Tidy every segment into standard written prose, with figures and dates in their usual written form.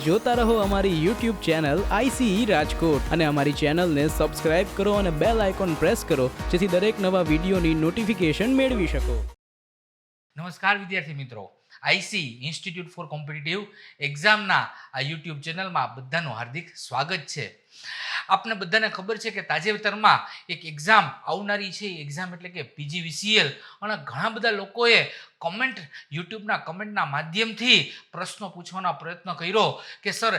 જોતા રહો અમારી YouTube ચેનલ ICE રાજકોટ અને અમારી ચેનલને સબસ્ક્રાઇબ કરો અને બેલ આઇકોન પ્રેસ કરો જેથી દરેક નવા વિડીયોની નોટિફિકેશન મેળવી શકો. નમસ્કાર વિદ્યાર્થી મિત્રો, ICE ઇન્સ્ટિટ્યૂટ ફોર કોમ્પિટિટિવ એક્ઝામના આ યુટ્યુબ ચેનલમાં બધાનું હાર્દિક સ્વાગત છે. આપને બધાને ખબર છે કે તાજેતરમાં એક એક્ઝામ આવનારી છે. એક્ઝામ એટલે કે PGVCL, અને ઘણા બધા લોકોએ યુટ્યુબના કમેન્ટના માધ્યમથી પ્રશ્નો પૂછવાનો પ્રયત્ન કર્યો કે સર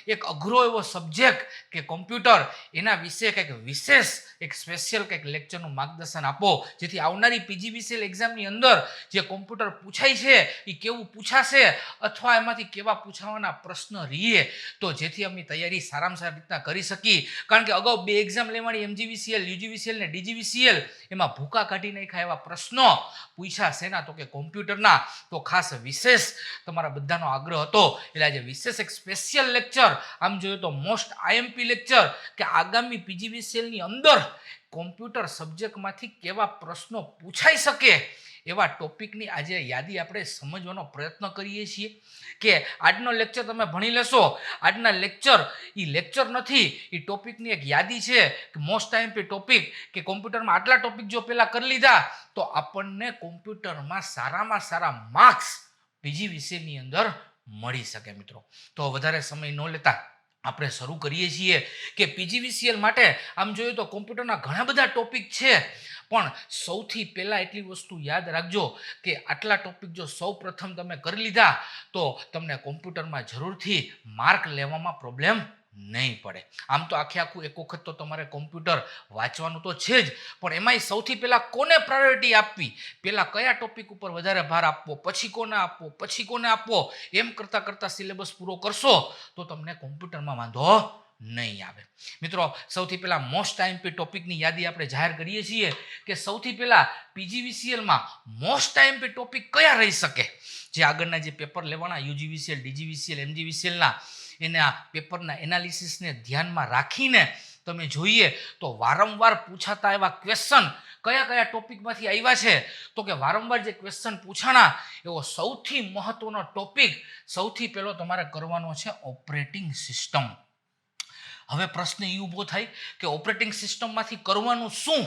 એક અઘરો એવો સબ્જેક્ટ કે કોમ્પ્યુટર, એના વિશે કંઈક વિશેષ એક સ્પેશિયલ કંઈક લેક્ચરનું માર્ગદર્શન આપો જેથી આવનારી PGVCL એક્ઝામની અંદર જે કોમ્પ્યુટર પૂછાય છે એ કેવું પૂછાશે અથવા એમાંથી કેવા પૂછાવાના પ્રશ્ન રહીએ તો જેથી અમે તૈયારી સારામાં સારી રીતના કરી શકીએ. કારણ કે અગાઉ 2 એક્ઝામ લેવાની MGVCL, UGVCL ને DGVCL, એમાં ભૂકા કાઢી નાખ્યા એવા પ્રશ્નો પૂછ્યા શેના તો કે કોમ્પ્યુટરના. તો ખાસ વિશેષ તમારા બધાનો આગ્રહ હતો એટલે આજે વિશેષ એક સ્પેશિયલ લેક્ચર, આમ જોઈએ તો મોસ્ટ IMP લેક્ચર કે આગામી PGVCL ની અંદર કોમ્પ્યુટર સબ્જેક્ટમાંથી કેવા પ્રશ્નો પૂછાઈ શકે એવા ટોપિકની આજે યાદી આપણે સમજવાનો પ્રયત્ન કરીએ છીએ. કે આજનો લેક્ચર તમે ભણી લેશો. આજના લેક્ચર એ લેક્ચર નથી, એ ટોપિકની એક યાદી છે કે મોસ્ટ IMP ટોપિક કે કોમ્પ્યુટરમાં આટલા ટોપિક જો પહેલાં કરી લીધા તો આપણને કોમ્પ્યુટરમાં સારામાં સારા માર્ક્સ PGVCLની અંદર મળી શકે. મિત્રો, તો વધારે સમય ન લેતા આપણે શરૂ કરીએ છીએ કે PGVCL માટે આમ જોઈએ તો કોમ્પ્યુટરના ઘણા બધા ટોપિક છે, પણ સૌથી પહેલાં એટલી વસ્તુ યાદ રાખજો કે આટલા ટોપિક જો સૌ પ્રથમ તમે કરી લીધા તો તમને કોમ્પ્યુટરમાં જરૂરથી માર્ક લેવામાં પ્રોબ્લેમ નહીં પડે. આમ તો આખું એક વખત તો તમારે કોમ્પ્યુટર વાંચવાનું તો છે જ, પણ એમાંય સૌથી પહેલાં કોને પ્રાયોરિટી આપવી, પહેલાં કયા ટોપિક ઉપર વધારે ભાર આપવો, પછી કોને આપવો, એમ કરતાં સિલેબસ પૂરો કરશો તો તમને કોમ્પ્યુટરમાં વાંધો નહીં આવે. મિત્રો, સૌથી પહેલા મોસ્ટ IMP ટોપિકની યાદી આપણે જાહેર કરીએ છીએ કે સૌથી પહેલા PGVCLમાં મોસ્ટ IMP ટોપિક કયા રહી શકે. જે આગળના જે પેપર લેવાના UGVCL, DGVCL, MGVCLના એના પેપરના એનાલિસિસને ધ્યાનમાં રાખીને તમે જોઈએ તો વારંવાર પૂછાતા એવા ક્વેશ્ચન કયા ટોપિકમાંથી આવ્યા છે તો કે વારંવાર જે ક્વેશ્ચન પૂછાણા એવો સૌથી મહત્વનો ટોપિક સૌથી પહેલો તમારે કરવાનો છે ઓપરેટિંગ સિસ્ટમ. હવે પ્રશ્ન એ ઊભો થાય કે ઓપરેટિંગ સિસ્ટમમાંથી કરવાનું શું,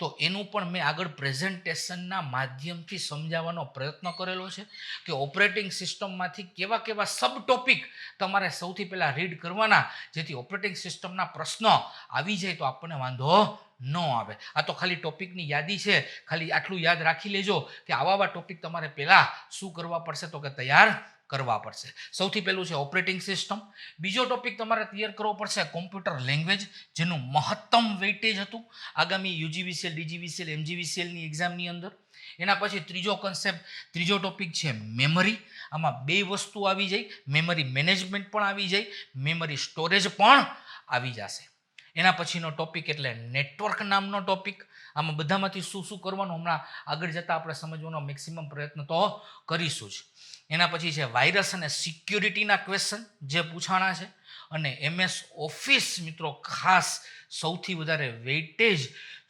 તો એનું પણ મેં આગળ પ્રેઝન્ટેશનના માધ્યમથી સમજાવવાનો પ્રયત્ન કરેલો છે કે ઓપરેટિંગ સિસ્ટમમાંથી કેવા સબ ટોપિક તમારે સૌથી પહેલાં રીડ કરવાના જેથી ઓપરેટિંગ સિસ્ટમના પ્રશ્નો આવી જાય તો આપણને વાંધો ન આવે. આ તો ખાલી ટોપિકની યાદી છે, ખાલી આટલું યાદ રાખી લેજો કે આવા ટોપિક તમારે પહેલાં શું કરવા પડશે તો કે તૈયાર કરવા પડશે. સૌથી પહેલું છે ઓપરેટિંગ સિસ્ટમ. બીજો ટોપિક તમારે તૈયાર કરવો પડશે કોમ્પ્યુટર લેંગ્વેજ, જેનું મહત્તમ વેઇટેજ હતું આગામી UGVCL, DGVCL, MGVCLની એક્ઝામની અંદર. એના પછી ત્રીજો ટોપિક છે મેમરી. આમાં 2 વસ્તુ આવી જાય, મેમરી મેનેજમેન્ટ પણ આવી જાય, મેમરી સ્ટોરેજ પણ આવી જશે. એના પછીનો ટોપિક એટલે નેટવર્ક નામનો ટોપિક. આમાં બધામાંથી શું કરવાનું હમણાં આગળ જતાં આપણે સમજવાનો મેક્સિમમ પ્રયત્ન તો કરીશું જ. એના પછી છે વાયરસ અને સિક્યુરિટીના ક્વેશ્ચન જે પૂછાણા છે, અને MS ઓફિસ. મિત્રો, ખાસ સૌથી વધારે વેઇટેજ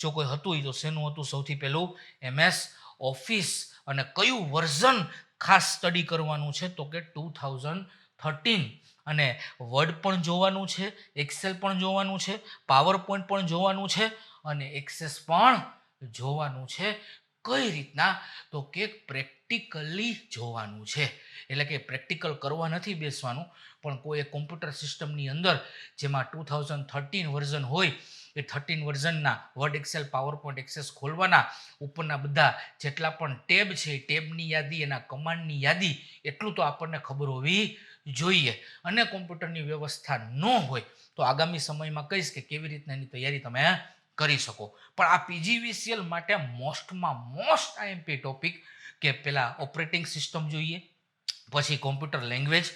જો કોઈ હતું તો શેનું હતું, સૌથી પહેલું MS ઓફિસ, અને કયું વર્ઝન ખાસ સ્ટડી કરવાનું છે તો કે 2013. અને વર્ડ પણ જોવાનું છે, એક્સેલ પણ જોવાનું છે, પાવર પોઈન્ટ પણ જોવાનું છે, અને એક્સેસ પણ જોવાનું છે. કઈ રીતના તો કે પ્રેક્ટિકલી જોવાનું છે, એટલે કે પ્રેક્ટિકલ કરવા નથી બેસવાનું, પણ કોઈ એક કોમ્પ્યુટર સિસ્ટમની અંદર જેમાં 2013 વર્ઝન હોય એ 13 વર્ઝનના Word, Excel, PowerPoint, Access ખોલવાના, ઉપરના બધા જેટલા પણ ટેબ છે એ ટેબની યાદી, એના કમાન્ડની યાદી, એટલું તો આપણને ખબર હોવી જોઈએ. અને કોમ્પ્યુટરની વ્યવસ્થા ન હોય તો આગામી સમયમાં કહીશ કે કેવી રીતના એની તૈયારી તમે કરી શકો. પણ આ PGVCL માટે મોસ્ટ IMP ટોપિક કે પહેલા ઓપરેટિંગ સિસ્ટમ જોઈએ, પછી કોમ્પ્યુટર લેંગ્વેજ,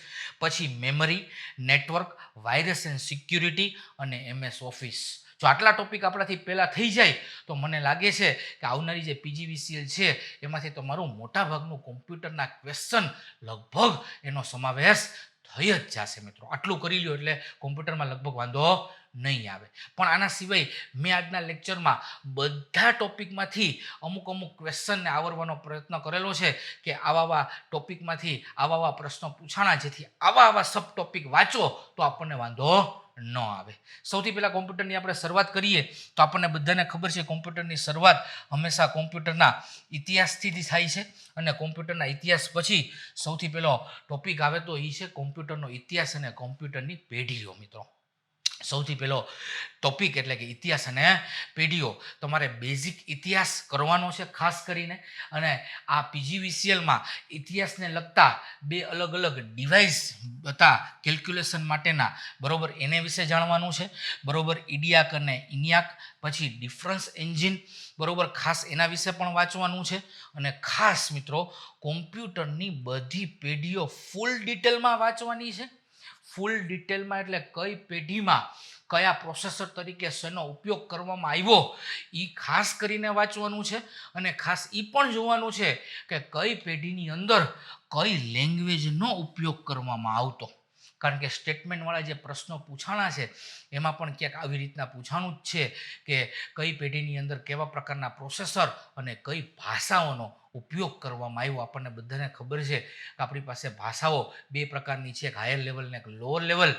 પછી memory, network, virus and security અને MS ઓફિસ. જો આટલા ટોપિક આપણાથી પહેલાં થઈ જાય તો મને લાગે છે કે આવનારી જે PGVCL છે એમાંથી તમારું મોટાભાગનું કોમ્પ્યુટરના ક્વેશ્ચન લગભગ એનો સમાવેશ થઈ જ જશે મિત્રો. આટલું કરી લ્યો એટલે કોમ્પ્યુટરમાં લગભગ વાંધો નહીં આવે. પણ આના સિવાય મેં આજના લેક્ચરમાં બધા ટોપિકમાંથી અમુક ક્વેશ્ચનને આવરવાનો પ્રયત્ન કરેલો છે કે આવા ટોપિકમાંથી આવા પ્રશ્નો પૂછાણા, જેથી આવા સબ ટોપિક વાંચો તો આપણને વાંધો ન આવે. સૌથી પહેલાં કોમ્પ્યુટરની આપણે શરૂઆત કરીએ તો આપણને બધાને ખબર છે કોમ્પ્યુટરની શરૂઆત હંમેશા કોમ્પ્યુટરના ઇતિહાસથી થાય છે, અને કોમ્પ્યુટરના ઇતિહાસ પછી સૌથી પહેલો ટોપિક આવે તો એ છે કોમ્પ્યુટરનો ઇતિહાસ અને કોમ્પ્યુટરની પેઢીઓ. મિત્રો સૌથી પહેલો ટોપિક એટલે કે ઇતિહાસ અને પેઢીઓ. તમારે બેઝિક ઇતિહાસ કરવાનો છે ખાસ કરીને, અને આ પીજીવીસીએલમાં ઇતિહાસને લગતા બે અલગ અલગ ડિવાઇસ હતા કેલ્ક્યુલેશન માટેના, બરોબર, એને વિશે જાણવાનું છે, બરોબર, ઇડિયાક અને ઇનિયાક, પછી ડિફરન્સ એન્જિન, બરોબર, ખાસ એના વિશે પણ વાંચવાનું છે. અને ખાસ મિત્રો કોમ્પ્યુટરની બધી પેઢીઓ ફૂલ ડિટેલમાં વાંચવાની છે. ફૂલ ડિટેલમાં એટલે કઈ પેઢીમાં કયા પ્રોસેસર તરીકે શેનો ઉપયોગ કરવામાં આવ્યો એ ખાસ કરીને વાંચવાનું છે. અને ખાસ એ પણ જોવાનું છે કે કઈ પેઢીની અંદર કઈ લેંગ્વેજનો ઉપયોગ કરવામાં આવતો. કારણ કે સ્ટેટમેન્ટવાળા જે પ્રશ્નો પૂછાણા છે એમાં પણ ક્યાંક આવી રીતના પૂછાણું જ છે કે કઈ પેઢીની અંદર કેવા પ્રકારના પ્રોસેસર અને કઈ ભાષાઓનો ઉપયોગ કરવામાં આવ્યો. આપણને બધાને ખબર છે કે આપણી પાસે ભાષાઓ બે પ્રકારની છે, એક હાયર લેવલ ને એક લોઅર લેવલ,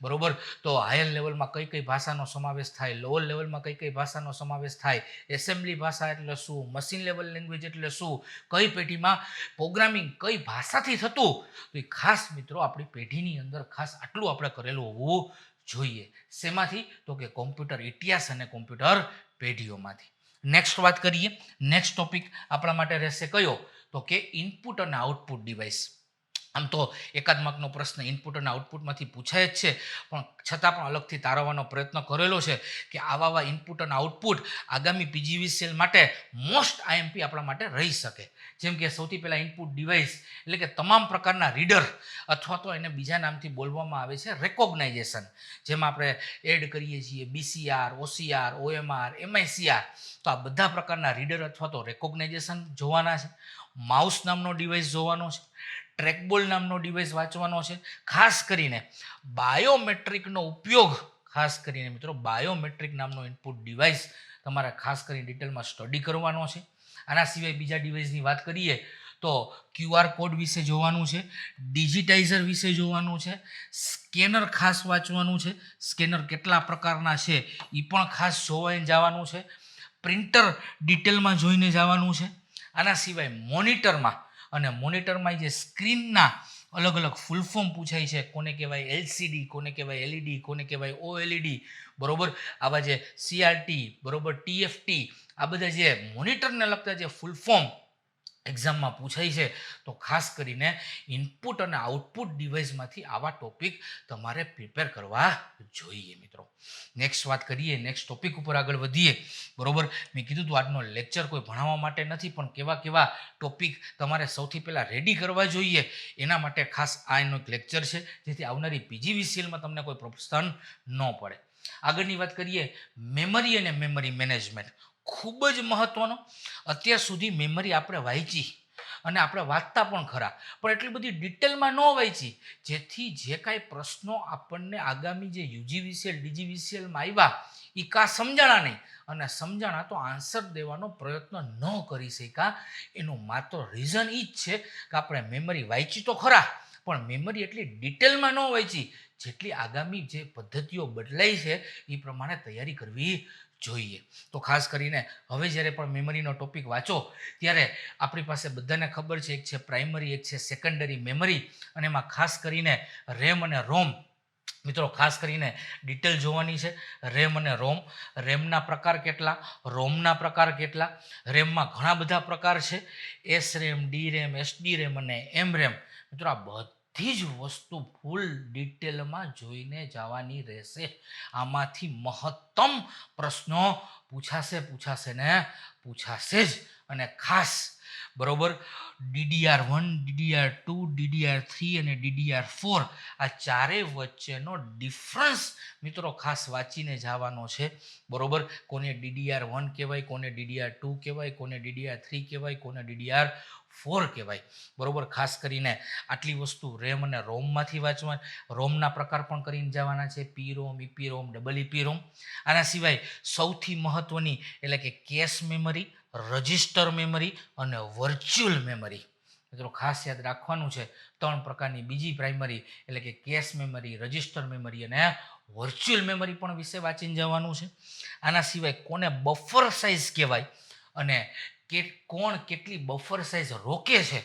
બરોબર. તો હાયર લેવલમાં કઈ કઈ ભાષાનો સમાવેશ થાય, લોઅર લેવલમાં કઈ કઈ ભાષાનો સમાવેશ થાય, એસેમ્બલી ભાષા એટલે શું, મશીન લેવલ લેંગ્વેજ એટલે શું, કઈ પેઢીમાં પ્રોગ્રામિંગ કઈ ભાષાથી થતું, તો એ ખાસ મિત્રો આપણી પેઢીની અંદર ખાસ આટલું આપણે કરેલું હોવું જોઈએ. શેમાંથી? તો કે કોમ્પ્યુટર ઇતિહાસ અને કોમ્પ્યુટર પેઢીઓમાંથી. નેક્સ્ટ વાત કરીએ. નેક્સ્ટ ટોપિક આપણા માટે રહેશે કયો? તો કે ઇનપુટ અને આઉટપુટ ડિવાઇસ. આમ તો એકાદ માર્કનો પ્રશ્ન ઇનપુટ અને આઉટપુટમાંથી પૂછાય જ છે, પણ છતાં પણ અલગથી તારવવાનો પ્રયત્ન કરેલો છે કે આવા ઇનપુટ અને આઉટપુટ આગામી પીજીવીસીએલ માટે મોસ્ટ આઈએમપી આપણા માટે રહી શકે. જેમ કે સૌથી પહેલાં ઇનપુટ ડિવાઇસ એટલે કે તમામ પ્રકારના રીડર, અથવા તો એને બીજા નામથી બોલવામાં આવે છે રેકોગ્નાઇઝેશન, જેમાં આપણે એડ કરીએ છીએ બીસીઆર, ઓસીઆર, ઓએમઆર, એમઆઈસીઆર. તો આ બધા પ્રકારના રીડર અથવા તો રેકોગ્નાઇઝેશન જોવાના છે. માઉસ નામનો ડિવાઇસ જોવાનો છે. ટ્રેકબોલ નામનો ડિવાઇસ વાંચવાનો છે. ખાસ કરીને બાયોમેટ્રિકનો ઉપયોગ, ખાસ કરીને મિત્રો બાયોમેટ્રિક નામનો ઇનપુટ ડિવાઇસ તમારે ખાસ કરીને ડિટેલમાં સ્ટડી કરવાનો છે. આના સિવાય બીજા ડિવાઇસની વાત કરીએ તો QR કોડ વિશે જોવાનું છે, ડિજિટાઇઝર વિશે જોવાનું છે, સ્કેનર ખાસ વાંચવાનું છે, સ્કેનર કેટલા પ્રકારના છે એ પણ ખાસ જોવાઈને જવાનું છે, પ્રિન્ટર ડિટેલમાં જોઈને જવાનું છે. આના સિવાય મોનિટરમાં જે સ્ક્રીનના અલગ અલગ ફૂલ ફોર્મ પૂછાય છે, કોને કહેવાય LCD, કોને કહેવાય LED, કોને કહેવાય OLED, બરોબર, આવા જે CRT, બરોબર, TFT, આ બધા જે મોનિટરને લગતા જે ફૂલ ફોર્મ એક્ઝામમાં પૂછાય છે, તો ખાસ કરીને ઇનપુટ અને આઉટપુટ ડિવાઇસમાંથી આવા ટોપિક તમારે પ્રિપેર કરવા જોઈએ મિત્રો. નેક્સ્ટ વાત કરીએ, નેક્સ્ટ ટોપિક ઉપર આગળ વધીએ, બરોબર. મેં કીધું હતું આજનો લેક્ચર કોઈ ભણાવવા માટે નથી, પણ કેવા ટોપિક તમારે સૌથી પહેલાં રેડી કરવા જોઈએ એના માટે ખાસ આ એનો એક લેક્ચર છે, જેથી આવનારી પીજીવીસીએલમાં તમને કોઈ પ્રશ્ન ન પડે. આગળની વાત કરીએ, મેમરી અને મેમરી મેનેજમેન્ટ ખૂબ જ મહત્વનો. અત્યાર સુધી મેમરી આપણે વાંચી અને આપણે વાંચતા પણ ખરા, પણ એટલી બધી ડિટેલમાં ન વાંચી, જેથી જે કાંઈ પ્રશ્નો આપણને આગામી જે યુજીવીસીએલ ડીજીવીસીએલમાં આવ્યા એ કાં સમજાણા નહીં, અને સમજાણા તો આન્સર દેવાનો પ્રયત્ન ન કરી શક્યા. એનું માત્ર રીઝન એ જ છે કે આપણે મેમરી વાંચી તો ખરા, પણ મેમરી એટલી ડિટેલમાં ન વાંચી જેટલી આગામી જે પદ્ધતિઓ બદલાઈ છે એ પ્રમાણે તૈયારી કરવી જોઈએ. તો ખાસ કરીને હવે જ્યારે પણ મેમરીનો ટોપિક વાંચો ત્યારે આપણી પાસે બધાને ખબર છે, એક છે પ્રાઇમરી, એક છે સેકન્ડરી મેમરી, અને એમાં ખાસ કરીને રેમ અને રોમ. મિત્રો ખાસ કરીને ડિટેલ જોવાની છે. રેમ અને રોમ, રેમના પ્રકાર કેટલા, રોમના પ્રકાર કેટલા. રેમમાં ઘણા બધા પ્રકાર છે, SRAM, DRAM, SD-RAM અને MRAM. મિત્રો આ બધી જ વસ્તુ ફૂલ ડિટેલમાં જોઈને જવાની રહેશે. આમાંથી મહત્તમ પ્રશ્નો પૂછાશે જ. અને ખાસ બરોબર DDR1, DDR2, DDR3 અને DDR4 આ ચારેય વચ્ચેનો ડિફરન્સ મિત્રો ખાસ વાંચીને જવાનો છે, બરોબર. કોને DDR1 કહેવાય, કોને DDR2 કહેવાય, કોને DDR3 કહેવાય, કોને DDR4 4 કહેવાય. બરોબર, ખાસ કરીને આટલી વસ્તુ રેમ અને રોમમાંથી વાંચવા, રોમના પ્રકાર પણ કરીને જવાના છે, પી રોમ, ઈપી રોમ, ડબલ ઈપી રોમ. આના સિવાય સૌથી મહત્વની એટલે કે કેશ મેમરી, રજિસ્ટર મેમરી અને વર્ચ્યુઅલ મેમરી. મિત્રો ખાસ યાદ રાખવાનું છે, 3 પ્રકારની બીજી પ્રાઇમરી એટલે કે કેશ મેમરી, રજિસ્ટર મેમરી અને વર્ચ્યુઅલ મેમરી પણ વિશે વાંચીને જવાનું છે. આના સિવાય કોને બફર સાઇઝ કહેવાય અને કોણ કેટલી બફર સાઇઝ રોકે છે,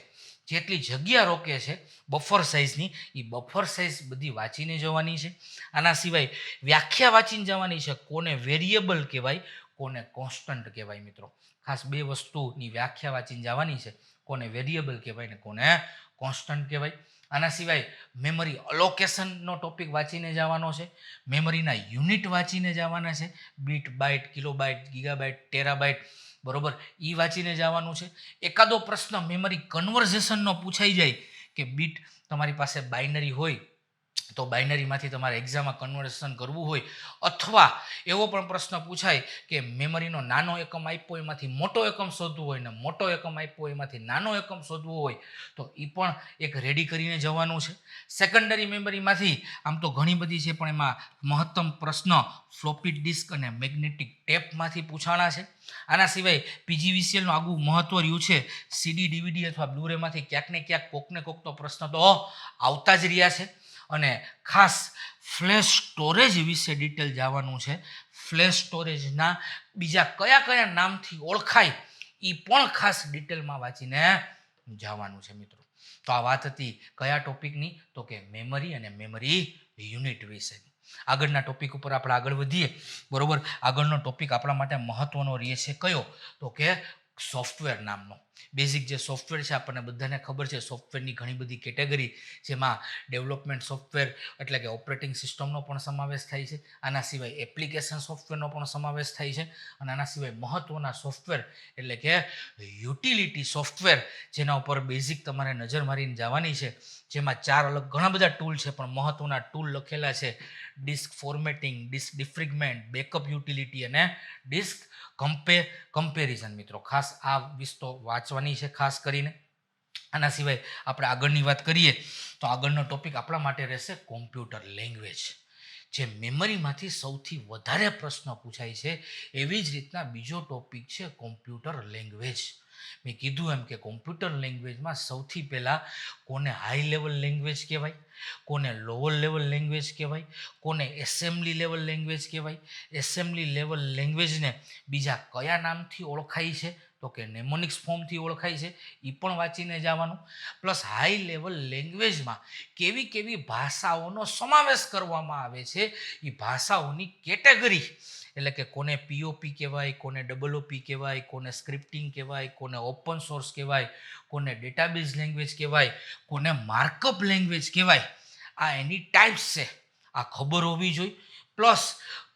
જેટલી જગ્યા રોકે છે બફર સાઇઝની, એ બફર સાઇઝ બધી વાંચીને જવાની છે. આના સિવાય વ્યાખ્યા વાંચીને જવાની છે, કોને વેરિયેબલ કહેવાય, કોને કોન્સ્ટન્ટ કહેવાય. મિત્રો ખાસ 2 વસ્તુની વ્યાખ્યા વાંચીને જવાની છે, કોને વેરિયેબલ કહેવાય ને કોને કોન્સ્ટન્ટ કહેવાય. આના સિવાય મેમરી અલોકેશનનો ટોપિક વાંચીને જવાનો છે, મેમરીના યુનિટ વાંચીને જવાના છે, bit, byte, kilobyte, gigabyte, terabyte. બરોબર, એ વાંચીને જવાનું છે. એકાદો પ્રશ્ન મેમરી કન્વર્ઝેશનનો પૂછાઈ જાય કે બીટ તમારી પાસે બાઇનરી હોય તો બાઇનરીમાંથી તમારે એક્ઝામમાં કન્વર્ઝેશન કરવું હોય, અથવા એવો પણ પ્રશ્ન પૂછાય કે મેમરીનો નાનો એકમ આપ્યો એમાંથી મોટો એકમ શોધવો હોય ને મોટો એકમ આપ્યો એમાંથી નાનો એકમ શોધવો હોય, તો એ પણ એક રેડી કરીને જવાનું છે. સેકન્ડરી મેમરીમાંથી આમ તો ઘણી બધી છે, પણ એમાં મહત્તમ પ્રશ્ન ફ્લોપી ડિસ્ક અને મેગ્નેટિક ટેપમાંથી પૂછાણા છે. આના સિવાય પીજીવીસીએલનું આગવું મહત્વ રહ્યું છે, સીડી, ડીવીડી અથવા બ્લુરેમાંથી ક્યાંક ને ક્યાંક કોકને કોક તો પ્રશ્ન તો આવતા જ રહ્યા છે. અને ખાસ ફ્લેશ સ્ટોરેજ વિશે ડિટેલ જવાનું છે. ફ્લેશ સ્ટોરેજના બીજા કયા કયા નામથી ઓળખાય એ પણ ખાસ ડિટેલમાં વાંચીને જવાનું છે. મિત્રો તો આ વાત હતી કયા ટોપિકની, તો કે મેમરી અને મેમરી યુનિટ વિશેની. આગળના ટોપિક ઉપર આપણે આગળ વધીએ. બરોબર, આગળનો ટોપિક આપણા માટે મહત્વનો રહે છે કયો, તો કે સોફ્ટવેર નામનો. બેઝિક જે સોફ્ટવેર છે આપણને બધાને ખબર છે, સોફ્ટવેરની ઘણી બધી કેટેગરી, જેમાં ડેવલપમેન્ટ સોફ્ટવેર એટલે કે ઓપરેટિંગ સિસ્ટમનો પણ સમાવેશ થાય છે. આના સિવાય એપ્લિકેશન સોફ્ટવેરનો પણ સમાવેશ થાય છે. અને આના સિવાય મહત્વના સોફ્ટવેર એટલે કે યુટિલિટી સોફ્ટવેર, જેના ઉપર બેઝિક તમારે નજર મારીને જવાની છે. જેમાં 4 અલગ ઘણા બધા ટૂલ છે, પણ મહત્વના ટૂલ લખેલા છે: disk formatting, disk defragment, backup utility અને ડિસ્ક કમ્પેરિઝન. મિત્રો ખાસ આ વિસ્તો વાંચવાની છે ખાસ કરીને. આના સિવાય આપણે આગળની વાત કરીએ તો આગળનો ટોપિક આપણા માટે રહેશે કોમ્પ્યુટર લેંગ્વેજ. જે મેમરીમાંથી સૌથી વધારે પ્રશ્ન પૂછાય છે, એવી જ રીતના બીજો ટોપિક છે કોમ્પ્યુટર લેંગ્વેજ. મેં કીધું એમ કે કોમ્પ્યુટર લેંગ્વેજમાં સૌથી પહેલાં કોને હાઈ લેવલ લેંગ્વેજ કહેવાય, કોને લોઅર લેવલ લેંગ્વેજ કહેવાય, કોને એસેમ્બલી લેવલ લેંગ્વેજ કહેવાય, એસેમ્બલી લેવલ લેંગ્વેજને બીજા કયા નામથી ઓળખાય છે, તો કે નેમોનિક્સ ફોર્મથી ઓળખાય છે, એ પણ વાંચીને જવાનું. પ્લસ હાઈ લેવલ લેંગ્વેજમાં કેવી કેવી ભાષાઓનો સમાવેશ કરવામાં આવે છે, એ ભાષાઓની કેટેગરી એટલે કે કોને પીઓપી કહેવાય, કોને ડબલઓપી કહેવાય, કોને સ્ક્રિપ્ટિંગ કહેવાય, કોને ઓપન સોર્સ કહેવાય, કોને ડેટાબેઝ લેંગ્વેજ કહેવાય, કોને માર્કઅપ લેંગ્વેજ કહેવાય. આ એની ટાઈપ્સ છે, આ ખબર હોવી જોઈએ. પ્લસ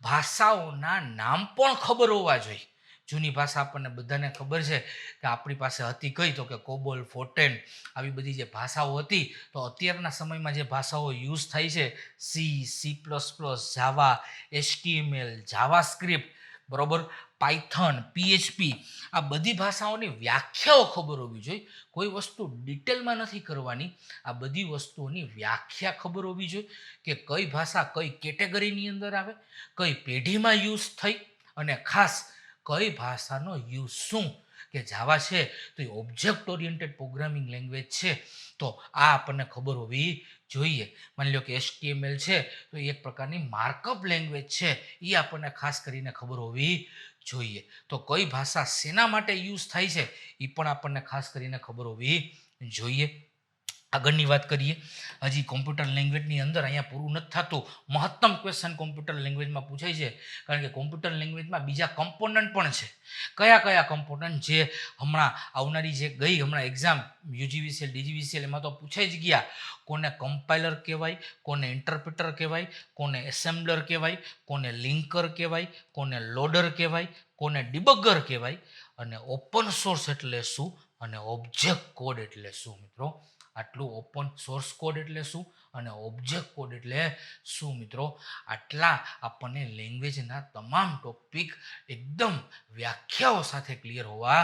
ભાષાઓના નામ પણ ખબર હોવા જોઈએ. જૂની ભાષા આપણને બધાને ખબર છે કે આપણી પાસે હતી કઈ, તો કે કોબોલ, ફોર્ટેન, આવી બધી જે ભાષાઓ હતી. તો અત્યારના સમયમાં જે ભાષાઓ યુઝ થાય છે, સી, સી પ્લસ પ્લસ, જાવા, HTML, જાવાસ્ક્રિપ્ટ, બરોબર, પાયથન, PHP, આ બધી ભાષાઓની વ્યાખ્યાઓ ખબર હોવી જોઈએ. કોઈ વસ્તુ ડિટેલમાં નથી કરવાની, આ બધી વસ્તુઓની વ્યાખ્યા ખબર હોવી જોઈએ કે કઈ ભાષા કઈ કેટેગરીની અંદર આવે, કઈ પેઢીમાં યુઝ થઈ, અને ખાસ કઈ ભાષાનો યુઝ શું. કે જાવા છે તો એ ઓબ્જેક્ટ ઓરિએન્ટેડ પ્રોગ્રામિંગ લેંગ્વેજ છે, તો આ આપણને ખબર હોવી જોઈએ. માની લો કે HTML છે તો એ એક પ્રકારની માર્કઅપ લેંગ્વેજ છે, એ આપણને ખાસ કરીને ખબર હોવી જોઈએ. તો કઈ ભાષા શેના માટે યુઝ થાય છે એ પણ આપણને ખાસ કરીને ખબર હોવી જોઈએ. આગળની વાત કરીએ. હજી કોમ્પ્યુટર લેંગ્વેજની અંદર અહીંયા પૂરું નથી થતું. મહત્તમ ક્વેશ્ચન કોમ્પ્યુટર લેંગ્વેજમાં પૂછાય છે, કારણ કે કોમ્પ્યુટર લેંગ્વેજમાં બીજા કમ્પોનન્ટ પણ છે. કયા કયા કમ્પોનન્ટ? જે હમણાં આવનારી જે ગઈ હમણાં એક્ઝામ UGVCL, DGVCL, એમાં તો પૂછાઈ જ ગયા. કોને કમ્પાઇલર કહેવાય, કોને ઇન્ટરપ્રિટર કહેવાય, કોને એસેમ્બલર કહેવાય, કોને લિંકર કહેવાય, કોને લોડર કહેવાય, કોને ડિબગર કહેવાય, અને ઓપન સોર્સ એટલે શું, અને ઓબ્જેક્ટ કોડ એટલે શું. મિત્રો આટલું ઓપન સોર્સ કોડ એટલે શું અને ઓબ્જેક્ટ કોડ એટલે શું. મિત્રો આટલા આપણને લેંગ્વેજના તમામ ટોપિક એકદમ વ્યાખ્યાઓ સાથે ક્લિયર હોવા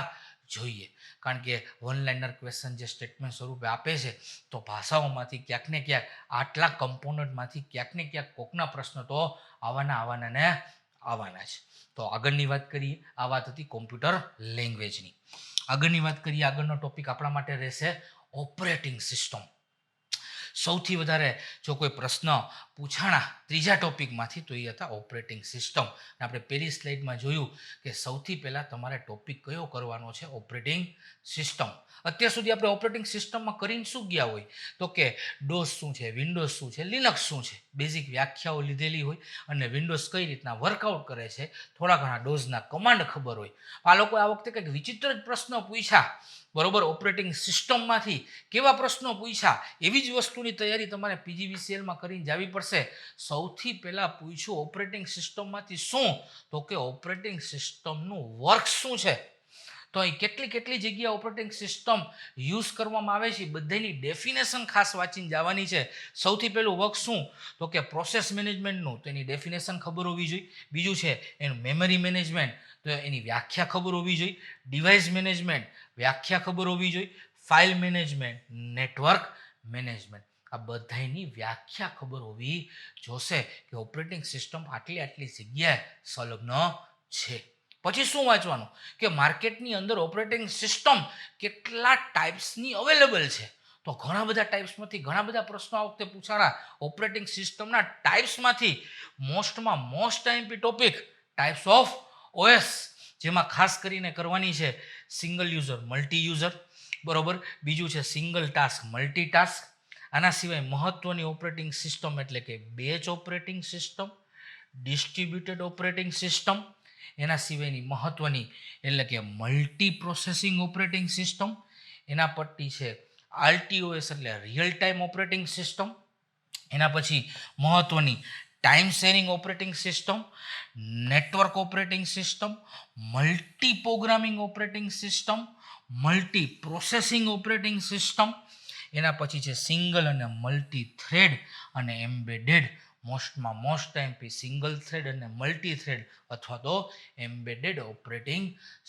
જોઈએ. કારણ કે વન લાઇનર ક્વેશ્ચન જે સ્ટેટમેન્ટ સ્વરૂપે આપે છે તો ભાષાઓમાંથી ક્યાંક ને ક્યાંક આટલા કમ્પોનન્ટમાંથી ક્યાંક ને ક્યાંક કોકના પ્રશ્ન તો આવવાના ને આવવાના છે. તો આગળની વાત કરીએ, આ વાત હતી કોમ્પ્યુટર લેંગ્વેજની. આગળની વાત કરીએ, આગળનો ટોપિક આપણા માટે રહેશે ઓપરેટિંગ સિસ્ટમ. સૌથી વધારે જો કોઈ પ્રશ્ન પૂછાણા ત્રીજા ટોપિકમાંથી તો એ હતા ઓપરેટિંગ સિસ્ટમ. આપણે પહેલી સ્લાઇડમાં જોયું કે સૌથી પહેલાં તમારે ટોપિક કયો કરવાનો છે, ઓપરેટિંગ સિસ્ટમ. અત્યાર સુધી આપણે ઓપરેટિંગ સિસ્ટમમાં કરીને શું ગયા હોય તો કે ડોસ શું છે, વિન્ડોઝ શું છે, લિનક્સ શું છે, બેઝિક વ્યાખ્યાઓ લીધેલી હોય અને વિન્ડોઝ કઈ રીતના વર્કઆઉટ કરે છે, થોડા ઘણા ડોઝના કમાન્ડ ખબર હોય. આ લોકો આ વખતે કંઈક વિચિત્ર જ પ્રશ્નો પૂછ્યા, બરોબર. ઓપરેટિંગ સિસ્ટમમાંથી કેવા પ્રશ્નો પૂછ્યા એવી જ વસ્તુની તૈયારી તમારે PGVCLમાં કરીને જવી પડશે. સૌથી પહેલાં પૂછ્યું ઓપરેટિંગ સિસ્ટમમાંથી શું તો કે ઓપરેટિંગ સિસ્ટમનું વર્ક શું છે. તો અહીં કેટલી જગ્યાએ ઓપરેટિંગ સિસ્ટમ યુઝ કરવામાં આવે છે બધાની ડેફિનેશન ખાસ વાંચીને જવાની છે. સૌથી પહેલું વર્ક શું તો કે પ્રોસેસ મેનેજમેન્ટનું, તો એની ડેફિનેશન ખબર હોવી જોઈએ. બીજું છે એનું મેમરી મેનેજમેન્ટ, તો એની વ્યાખ્યા ખબર હોવી જોઈએ. ડિવાઇસ મેનેજમેન્ટ, વ્યાખ્યા ખબર હોવી જોઈએ. ફાઇલ મેનેજમેન્ટ, નેટવર્ક મેનેજમેન્ટ, આ બધાની વ્યાખ્યા ખબર હોવી જોશે કે ઓપરેટિંગ સિસ્ટમ આટલી જગ્યાએ સંલગ્ન છે. પછી શું વાંચવાનું કે માર્કેટની અંદર ઓપરેટિંગ સિસ્ટમ કેટલા ટાઈપ્સની અવેલેબલ છે. તો ઘણા બધા ટાઈપ્સમાંથી ઘણા બધા પ્રશ્નો આ વખતે પૂછાણા. ઓપરેટિંગ સિસ્ટમના ટાઈપ્સમાંથી મોસ્ટમાં most IMP topic types of OS, જેમાં ખાસ કરીને કરવાની છે સિંગલ યુઝર મલ્ટી યુઝર, બરોબર. બીજું છે સિંગલ ટાસ્ક મલ્ટીટાસ્ક. આના સિવાય મહત્વની ઓપરેટિંગ સિસ્ટમ એટલે કે batch operating system, distributed operating system. એના સિવાયની મહત્વની એટલે કે મલ્ટી પ્રોસેસિંગ ઓપરેટિંગ સિસ્ટમ. એના પટ્ટી છે RTOS એટલે રિયલ ટાઈમ ઓપરેટિંગ સિસ્ટમ. એના પછી મહત્વની time sharing operating system, network operating system, multi programming operating system, multi processing operating system. એના પછી છે સિંગલ અને મલ્ટી થ્રેડ અને એમ્બેડેડ. મોસ્ટમાં મોસ્ટ આઈએમપી સિંગલ થ્રેડ અને મલ્ટી થ્રેડ અથવા તો એમ્બેડેડ ઓપરેટિંગ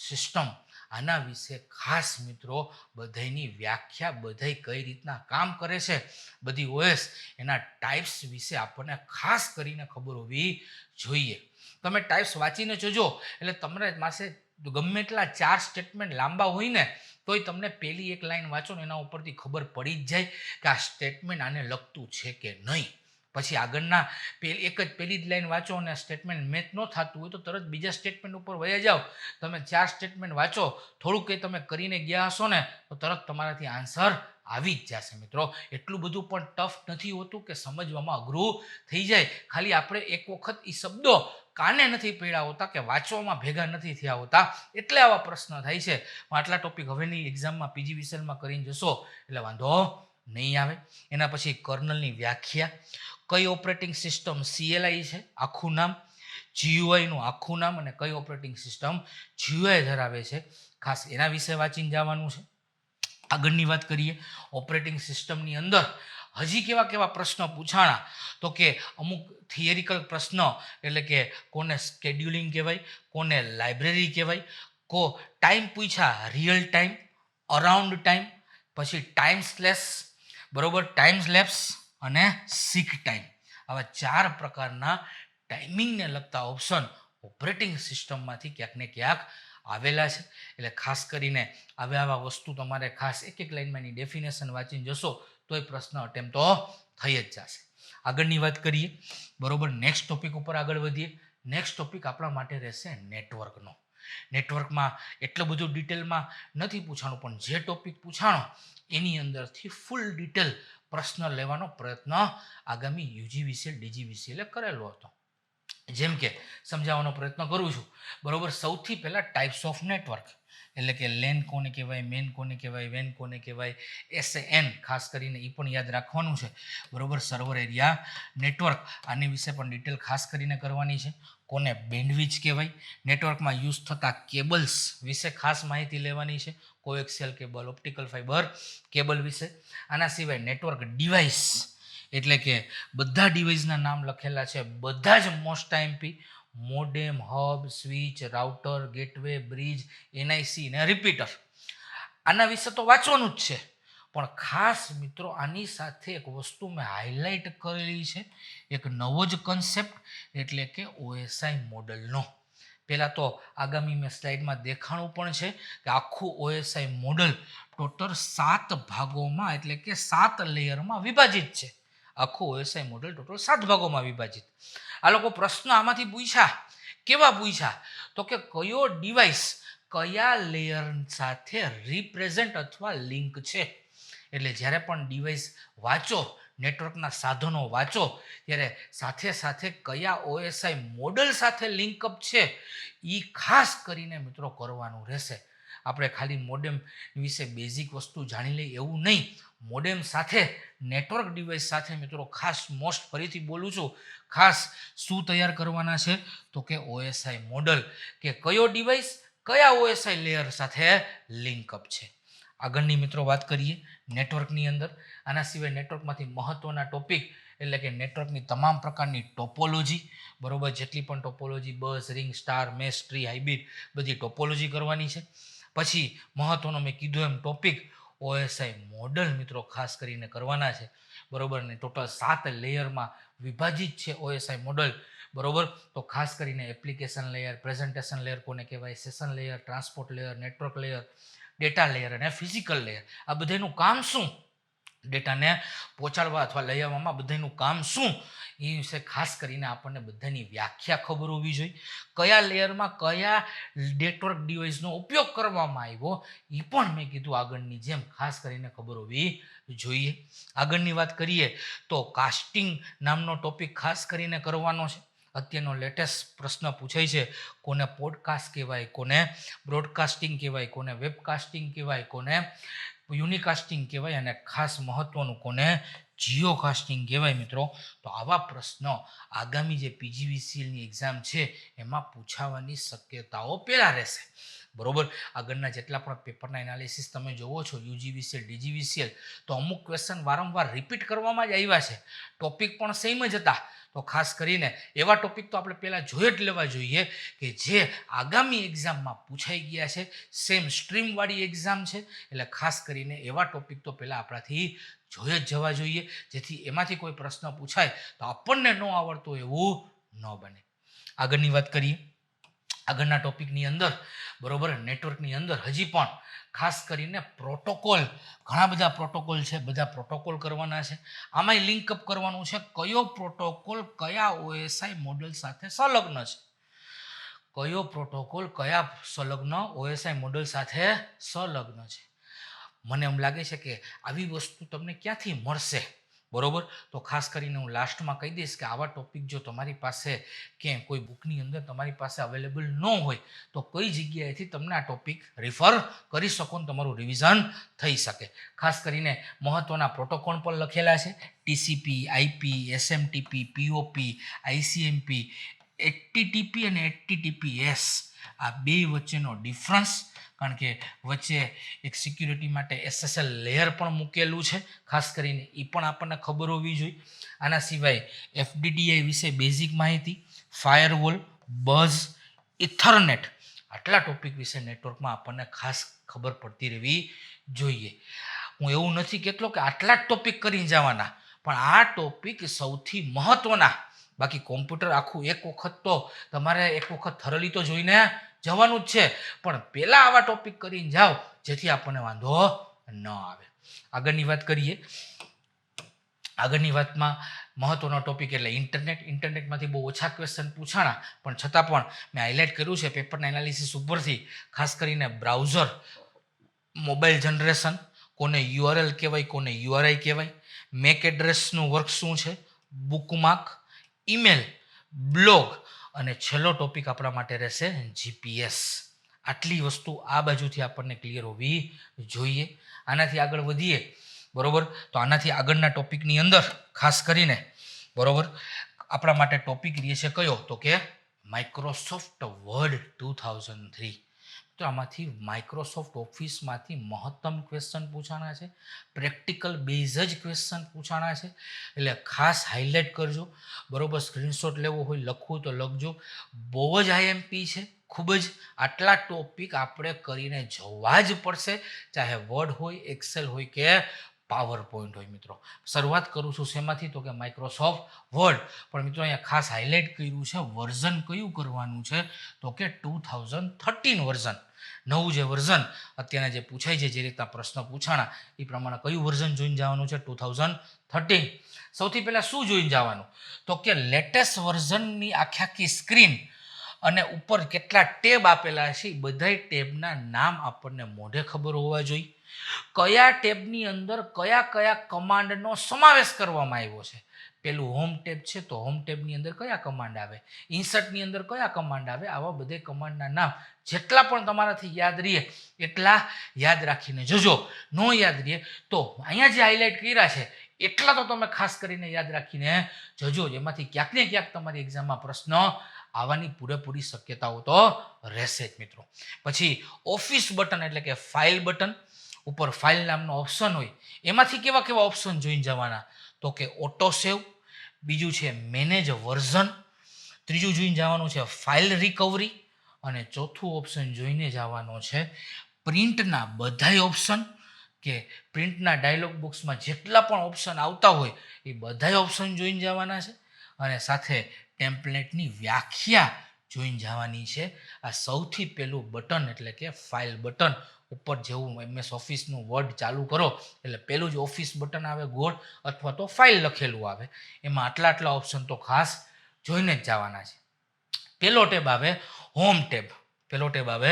સિસ્ટમ. આના વિશે ખાસ મિત્રો બધાની વ્યાખ્યા, બધાય કઈ રીતના કામ કરે છે, બધી OS એના ટાઈપ્સ વિશે આપણને ખાસ કરીને ખબર હોવી જોઈએ. તમે ટાઈપ્સ વાંચીને જોજો એટલે તમારે પાસે ગમે એટલા 4 સ્ટેટમેન્ટ લાંબા હોય ને તોય તમને પહેલી એક લાઈન વાંચો ને એના ઉપરથી ખબર પડી જ જાય કે આ સ્ટેટમેન્ટ આને લગતું છે કે નહીં. પછી આગળના એક જ પહેલી જ લાઈન વાંચો અને સ્ટેટમેન્ટ મેચ ન થતું હોય તો તરત બીજા સ્ટેટમેન્ટ ઉપર વયા જાઓ. તમે 4 સ્ટેટમેન્ટ વાંચો, થોડુંક કંઈ તમે કરીને ગયા હશો ને તો તરત તમારાથી આન્સર આવી જ જશે મિત્રો. એટલું બધું પણ ટફ નથી હોતું કે સમજવામાં અઘરું થઈ જાય. ખાલી આપણે એક વખત એ શબ્દો કાને નથી પડ્યા હોતા કે વાંચવામાં ભેગા નથી થયા હોતા એટલે આવા પ્રશ્ન થાય છે. આટલા ટોપિક હવેની એક્ઝામમાં PGVCLમાં કરીને જશો એટલે વાંધો નહીં આવે. એના પછી કર્નલની વ્યાખ્યા, કઈ ઓપરેટિંગ સિસ્ટમ CLI છે આખું નામ, GUI નું આખું નામ અને કઈ ઓપરેટિંગ સિસ્ટમ GUI ધરાવે છે, ખાસ એના વિશે વાંચીને જવાનું છે. આગળની વાત કરીએ, ઓપરેટિંગ સિસ્ટમની અંદર હજી કેવા પ્રશ્નો પૂછાણા તો કે અમુક થિયરિકલ પ્રશ્નો એટલે કે કોને સ્કેડ્યુલિંગ કહેવાય, કોને લાઇબ્રેરી કહેવાય, ટાઈમ પૂછ્યા રિયલ ટાઈમ, અરાઉન્ડ ટાઈમ, પછી ટાઈમ સ્લેશ, બરોબર, ટાઈમ સ્લેપ્સ અને સીક ટાઈમ. આવા 4 પ્રકારના ટાઈમિંગને લગતા ઓપ્શન ઓપરેટિંગ સિસ્ટમમાંથી ક્યાંક ને ક્યાંક આવેલા છે. એટલે ખાસ કરીને આવા વસ્તુ તમારે ખાસ એક લાઈનમાં એની ડેફિનેશન વાંચીને જશો તો એ પ્રશ્ન અટેમ્પ્ટ તો થઈ જ જશે. આગળની વાત કરીએ, બરોબર. નેક્સ્ટ ટોપિક ઉપર આગળ વધીએ. નેક્સ્ટ ટોપિક આપણા માટે રહેશે નેટવર્કનો. નેટવર્કમાં એટલું બધું ડિટેલમાં નથી પૂછાણું પણ જે ટોપિક પૂછાણો એની અંદરથી ફૂલ ડિટેલ પ્રશ્ન લેવાનો પ્રયત્ન આગામી UGVCL DGVCL કરેલો હતો. જેમ કે સમજાવવાનો પ્રયત્ન કરું છું, બરોબર. સૌથી પહેલાં ટાઈપ્સ ઓફ નેટવર્ક એટલે કે લેન કોને કહેવાય, મેન કોને કહેવાય, વેન કોને કહેવાય, SAN ખાસ કરીને એ પણ યાદ રાખવાનું છે, બરોબર. સર્વર એરિયા નેટવર્ક, આની વિશે પણ ડિટેલ ખાસ કરીને કરવાની છે. કોને બેન્ડવિડ્થ કહેવાય, નેટવર્કમાં યુઝ થતા કેબલ્સ વિશે ખાસ માહિતી લેવાની છે, coaxial cable, optical fibre cable વિશે. આના સિવાય નેટવર્ક ડિવાઇસ એટલે કે બધા ડિવાઇસના નામ લખેલા છે, બધા જ most IMP, modem, hub, switch, router, gateway, bridge, NIC અને રિપીટર. આના વિશે તો વાંચવાનું જ છે, પણ ખાસ મિત્રો આની સાથે એક વસ્તુ મેં હાઇલાઇટ કરેલી છે, એક નવો જ કન્સેપ્ટ, એટલે કે ઓએસઆઈ મોડલનો. પહેલાં તો આગામી મેં સ્લાઇડમાં દેખાણું પણ છે કે આખું ઓએસઆઈ મોડલ ટોટલ 7 ભાગોમાં એટલે કે 7 લેયરમાં વિભાજિત છે. આખું ઓએસઆઈ મોડલ ટોટલ 7 ભાગોમાં વિભાજિત. આ લોકો પ્રશ્ન આમાંથી પૂછ્યા, કેવા પૂછ્યા? તો કે કયો ડિવાઇસ કયા લેયર સાથે રિપ્રેઝેન્ટ અથવા લિંક છે. એટલે જ્યારે પણ ડિવાઇસ વાંચો, નેટવર્કના સાધનો વાંચો, ત્યારે સાથે સાથે કયા ઓએસઆઈ મોડલ સાથે લિંકઅપ છે એ ખાસ કરીને મિત્રો કરવાનું રહેશે. આપણે ખાલી મોડેમ વિશે બેઝિક વસ્તુ જાણી લઈએ એવું નહીં. મોડેમ સાથે નેટવર્ક ડિવાઇસ સાથે મિત્રો ખાસ મોસ્ટ ફરીથી બોલું છું, ખાસ શું તૈયાર કરવાના છે? તો કે ઓએસઆઈ મોડલ, કે કયો ડિવાઇસ કયા ઓએસઆઈ લેયર સાથે લિંકઅપ છે. આગળની મિત્રો વાત કરીએ નેટવર્કની અંદર. આના સિવાય નેટવર્કમાંથી મહત્વના ટોપિક એટલે કે નેટવર્કની તમામ પ્રકારની ટોપોલોજી, બરોબર, જેટલી પણ topology, bus, ring, star, mesh, tree, hybrid, બધી ટોપોલોજી કરવાની છે. પછી મહત્વનો મેં કીધું એમ ટોપિક ઓએસઆઈ મોડલ મિત્રો ખાસ કરીને કરવાના છે, બરોબર, ને ટોટલ 7 લેયરમાં વિભાજિત છે ઓએસઆઈ મોડલ, બરોબર. તો ખાસ કરીને એપ્લિકેશન લેયર, પ્રેઝન્ટેશન લેયર કોને કહેવાય, session layer, transport layer, network layer, data layer અને ફિઝિકલ લેયર, આ બધાનું કામ શું, ડેટાને પહોંચાડવા અથવા લઈ આવવામાં બધાનું કામ શું, એ વિશે ખાસ કરીને આપણને બધાની વ્યાખ્યા ખબર હોવી જોઈએ. કયા લેયરમાં કયા નેટવર્ક ડિવાઇસનો ઉપયોગ કરવામાં આવ્યો એ પણ મેં કીધું આગળની જેમ ખાસ કરીને ખબર હોવી જોઈએ. આગળની વાત કરીએ તો કાસ્ટિંગ નામનો ટોપિક ખાસ કરીને કરવાનો છે. અત્યારનો લેટેસ્ટ પ્રશ્ન પૂછાય છે, કોને પોડકાસ્ટ કહેવાય, કોને બ્રોડકાસ્ટિંગ કહેવાય, કોને વેબકાસ્ટિંગ કહેવાય, કોને યુનિકાસ્ટિંગ કહેવાય, અને ખાસ મહત્વનું કોને જીઓકાસ્ટિંગ કહેવાય મિત્રો. તો આવા પ્રશ્નો આગામી જે પીજીવીસીએલની એક્ઝામ છે એમાં પૂછાવાની શક્યતાઓ પહેલાં રહેશે, બરોબર. આગળના જેટલા પણ પેપરના એનાલિસિસ તમે જોવો છો યુજીવીસીએલ, ડીજીવીસીએલ, તો અમુક ક્વેશ્ચન વારંવાર રિપીટ કરવામાં જ આવ્યા છે, ટોપિક પણ સેમ જ હતા. તો ખાસ કરીને એવા ટોપિક તો આપણે પહેલાં જોઈ જ લેવા જોઈએ કે જે આગામી એક્ઝામમાં પૂછાઈ ગયા છે, સેમ સ્ટ્રીમવાળી એક્ઝામ છે, એટલે ખાસ કરીને એવા ટોપિક તો પહેલાં આપણાથી જોઈ જ જવા જોઈએ, જેથી એમાંથી કોઈ પ્રશ્ન પૂછાય તો આપણને ન આવડતો એવું ન બને. આગળની વાત કરીએ આગળના ટોપિકની અંદર, બરોબર, નેટવર્કની અંદર હજી પણ ખાસ કરીને પ્રોટોકોલ, ઘણા બધા પ્રોટોકોલ છે, બધા પ્રોટોકોલ કરવાના છે. આમાંય લિંકઅપ કરવાનું છે કયો પ્રોટોકોલ કયા ઓએસઆઈ મોડલ સાથે સંલગ્ન છે, કયો પ્રોટોકોલ કયા સંલગ્ન ઓએસઆઈ મોડલ સાથે સંલગ્ન છે. મને એમ લાગે છે કે આવી વસ્તુ તમને ક્યાંથી મળશે, બરોબર. તો ખાસ કરીને હું લાસ્ટમાં કહી દઈશ કે આવા ટોપિક જો તમારી પાસે ક્યાંય કોઈ બુકની અંદર તમારી પાસે અવેલેબલ ન હોય તો કઈ જગ્યાએથી તમને આ ટોપિક રિફર કરી શકો ને તમારું રિવિઝન થઈ શકે. ખાસ કરીને મહત્વના પ્રોટોકોલ પણ લખેલા છે, TCP, IP, SMTP, POP, ICMP, HTTP અને એચટીટીપીએસ, આ બે વચ્ચેનો ડિફરન્સ, કારણ કે વચ્ચે એક સિક્યુરિટી માટે એસએસએલ લેયર પણ મૂકેલું છે, ખાસ કરીને એ પણ આપણને ખબર હોવી જોઈએ. આના સિવાય એફડીડીઆઈ વિશે બેઝિક માહિતી, ફાયરવોલ, બઝ, ઇથરનેટ, આટલા ટોપિક વિશે નેટવર્કમાં આપણને ખાસ ખબર પડતી રહેવી જોઈએ. હું એવું નથી કહેતો કે આટલા જ ટોપિક કરીને જવાના, પણ આ ટોપિક સૌથી મહત્વના. બાકી કોમ્પ્યુટર આખું એક વખત તો તમારે એક વખત થરલી તો જોઈને જવાનું જ છે, પણ પહેલાં આવા ટોપિક કરીને જાઓ જેથી આપણને વાંધો ન આવે. આગળની વાત કરીએ. આગળની વાતમાં મહત્વનો ટોપિક એટલે ઇન્ટરનેટમાંથી બહુ ઓછા ક્વેશ્ચન પૂછાણા, પણ છતાં પણ મેં હાઇલાઇટ કર્યું છે પેપરના એનાલિસિસ ઉપરથી. ખાસ કરીને બ્રાઉઝર, મોબાઈલ જનરેશન, કોને યુઆરએલ કહેવાય, કોને યુઆરઆઈ કહેવાય, મેક એડ્રેસનું વર્ક શું છે, બુકમાર્ક, ઈમેલ, બ્લોગ, અને છેલ્લો ટોપિક આપણા માટે રહેશે જીપીએસ. આટલી વસ્તુ આ બાજુથી આપણને ક્લિયર હોવી જોઈએ. આનાથી આગળ વધીએ, બરોબર, તો આનાથી આગળના ટોપિકની અંદર ખાસ કરીને, બરોબર, આપણા માટે ટોપિક રહે છે કયો, તો કે માઇક્રોસોફ્ટ વર્ડ 2003. તો આમાંથી માઇક્રોસોફ્ટ ઓફિસમાંથી મહત્તમ ક્વેશ્ચન પૂછાણા છે, પ્રેક્ટિકલ બેઝ જ ક્વેશ્ચન પૂછાણા છે, એટલે ખાસ હાઇલાઇટ કરજો, બરોબર. સ્ક્રીનશોટ લેવો હોય લખવું તો લખજો. બહુ જ આઈએમપી છે, ખૂબ જ આટલા ટોપિક આપણે કરીને જવા જ પડશે, ચાહે વર્ડ હોય, એક્સેલ હોય કે પાવર પોઈન્ટ હોય. મિત્રો શરૂઆત કરું છું શેમાંથી, તો કે માઇક્રોસોફ્ટ વર્ડ. પણ મિત્રો અહીંયા ખાસ હાઇલાઇટ કર્યું છે વર્ઝન કયું કરવાનું છે, તો કે 2013 વર્ઝન. નવું જે વર્ઝન અત્યારના જે પૂછાય છે, જે રીતના પ્રશ્ન પૂછાણા એ પ્રમાણે કયું વર્ઝન જોઈને જવાનું છે, 2013. સૌથી પહેલા શું જોઈને જવાનું, તો કે લેટેસ્ટ વર્ઝનની આખી સ્ક્રીન અને ઉપર કેટલા ટેબ આપેલા છે એ બધા ટેબના નામ આપણને મોઢે ખબર હોવા જોઈએ. કયા ટેબની અંદર કયા કયા કમાન્ડનો સમાવેશ કરવામાં આવ્યો છે. પેલું હોમ ટેબ છે તો હોમ ટેબની અંદર કયા કમાન્ડ આવે, ઇન્સર્ટની અંદર કયા કમાન્ડ આવે, આવા બધા કમાન્ડના નામ જેટલા પણ તમારાથી યાદ રહીએ એટલા યાદ રાખીને જજો. નો યાદ રહીએ તો અહીંયા જે હાઇલાઇટ કર્યા છે એટલા તો તમે ખાસ કરીને યાદ રાખીને જજો, જેમાંથી ક્યાંક ને ક્યાંક તમારી એક્ઝામમાં પ્રશ્ન આવવાની પૂરેપૂરી શક્યતાઓ તો રહેશે જ. મિત્રો પછી ઓફિસ બટન એટલે કે ફાઇલ બટન, ઉપર ફાઇલ નામનો ઓપ્શન હોય, એમાંથી કેવા કેવા ઓપ્શન જોઈને જવાના, તો કે ઓટો સેવ, બીજું છે મેનેજ વર્ઝન, ત્રીજું જોઈને જવાનું છે ફાઇલ રિકવરી, અને ચોથું ઓપ્શન જોઈને જવાનો છે પ્રિન્ટના બધાય ઓપ્શન, કે પ્રિન્ટના ડાયલોગ બોક્સમાં જેટલા પણ ઓપ્શન આવતા હોય એ બધાય ઓપ્શન જોઈને જવાના છે, અને સાથે ટેમ્પલેટની વ્યાખ્યા જોઈને જવાની છે. આ સૌથી પહેલું બટન એટલે કે ફાઇલ બટન. ઉપર જેવું MS ઓફિસનું વર્ડ ચાલુ કરો એટલે પહેલું જ ઓફિસ બટન આવે ગોળ, અથવા તો ફાઇલ લખેલું આવે. એમાં આટલા ઓપ્શન તો ખાસ જોઈને જ જવાના છે. પહેલો ટેબ આવે હોમ ટેબ. પહેલો ટેબ આવે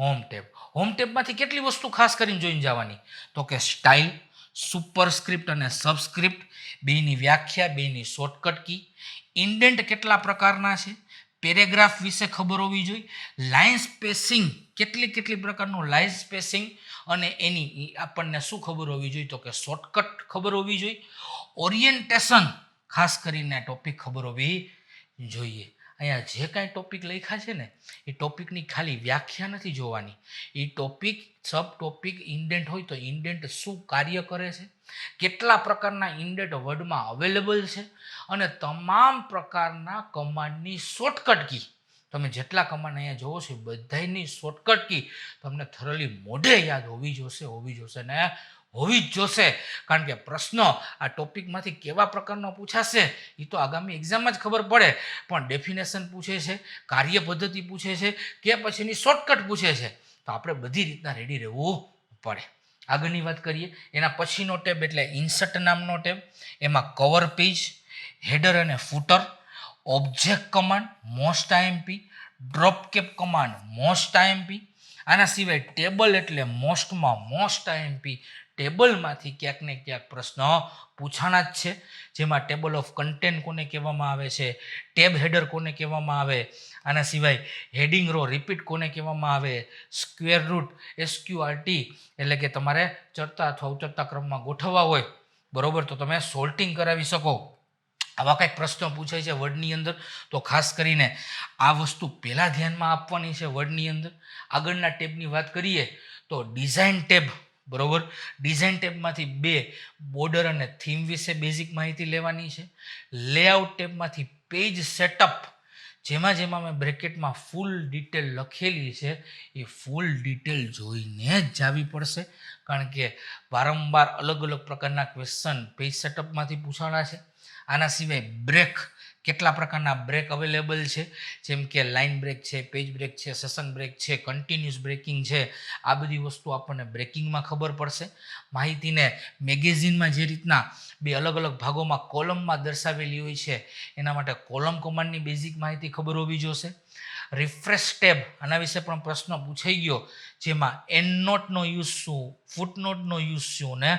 હોમ ટેબ. હોમ ટેબમાંથી કેટલી વસ્તુ ખાસ કરીને જોઈને જવાની, તો કે સ્ટાઇલ, સુપરસ્ક્રિપ્ટ અને સબસ્ક્રિપ્ટ, બેની વ્યાખ્યા, બેની શોર્ટકટ કી, ઇન્ડેન્ટ કેટલા પ્રકારના છે, પેરેગ્રાફ વિશે ખબર હોવી જોઈએ, લાઇન સ્પેસિંગ કેટલી પ્રકારનું લાઇન સ્પેસિંગ અને એની આપણને શું ખબર હોવી જોઈએ, તો કે શોર્ટકટ ખબર હોવી જોઈએ, ઓરિએન્ટેશન ખાસ કરીને ટોપિક ખબર હોવી જોઈએ. અહીંયા જે કાંઈ ટોપિક લખ્યા છે ને એ ટોપિકની ખાલી વ્યાખ્યા નથી જોવાની, એ ટોપિક સબ ટોપિક ઇન્ડેન્ટ હોય તો ઇન્ડેન્ટ શું કાર્ય કરે છે, કેટલા પ્રકારના ઇન્ડેન્ટ વર્ડમાં અવેલેબલ છે, અને તમામ પ્રકારના કમાન્ડની શોર્ટકટ કી. તમે જેટલા કમાન્ડ અહીંયા જોવો છો બધાની શોર્ટકટ કી તમને થરલી મોઢે યાદ હોવી જોશે ને હોવી જ જોશે. કારણ કે પ્રશ્ન આ ટોપિકમાંથી કેવા પ્રકારનો પૂછાશે એ તો આગામી એક્ઝામમાં જ ખબર પડે, પણ ડેફિનેશન પૂછે છે, કાર્ય પદ્ધતિ પૂછે છે કે પછી એની શોર્ટકટ પૂછે છે, તો આપણે બધી રીતના રેડી રહેવું પડે. આગળની વાત કરીએ, એના પછીનો ટેબ એટલે ઇન્સર્ટ નામનો ટેબ. એમાં કવર પેજ, હેડર અને footer, object command most IMP, drop cap command most IMP. આના સિવાય ટેબલ એટલે મોસ્ટમાં મોસ્ટ આઈએમપી. ટેબલમાંથી ક્યાંક ને ક્યાંક પ્રશ્ન પૂછાણા જ છે, જેમાં ટેબલ ઓફ કન્ટેન્ટ કોને કહેવામાં આવે છે, ટેબ હેડર કોને કહેવામાં આવે, આના સિવાય હેડિંગ રો રિપીટ કોને કહેવામાં આવે, સ્ક્વેર રૂટ SQRT એટલે કે તમારે ચડતા અથવા ઉતરતા ક્રમમાં ગોઠવવા હોય બરોબર તો તમે સોલ્ટિંગ કરાવી શકો. આવા કંઈક પ્રશ્નો પૂછાય છે વર્ડની અંદર, તો ખાસ કરીને આ વસ્તુ પહેલાં ધ્યાનમાં આપવાની છે વર્ડની અંદર. આગળના ટેબની વાત કરીએ તો ડિઝાઇન ટેબ બરોબર. ડિઝાઇન ટેબમાંથી 2 બોર્ડર અને થીમ વિશે બેઝિક માહિતી લેવાની છે. લેઆઉટ ટેબમાંથી પેજ સેટઅપ, જેમાં મેં બ્રેકેટમાં ફૂલ ડિટેલ લખેલી છે એ ફૂલ ડિટેલ જોઈને જ જાવી પડશે, કારણ કે વારંવાર અલગ પ્રકારના ક્વેશ્ચન પેજ સેટઅપમાંથી પૂછાણા છે. આના સિવાય બ્રેક, કેટલા પ્રકારના બ્રેક અવેલેબલ છે, જેમ કે લાઇન બ્રેક છે, પેજ બ્રેક છે, સેશન બ્રેક છે, કન્ટિન્યુઅસ બ્રેકિંગ છે. આ બધી વસ્તુ આપણને બ્રેકિંગમાં ખબર પડશે. માહિતીને મેગેઝિનમાં જે રીતના 2 અલગ ભાગોમાં કોલમમાં દર્શાવેલી હોય છે એના માટે કોલમ કમાન્ડની બેઝિક માહિતી ખબર હોવી જોશે. રિફ્રેશ ટેબ, આના વિશે પણ પ્રશ્ન પૂછાઈ ગયો, જેમાં એન્ડ નોટનો યુઝ શું, ફૂટ નોટનો યુઝ શું ને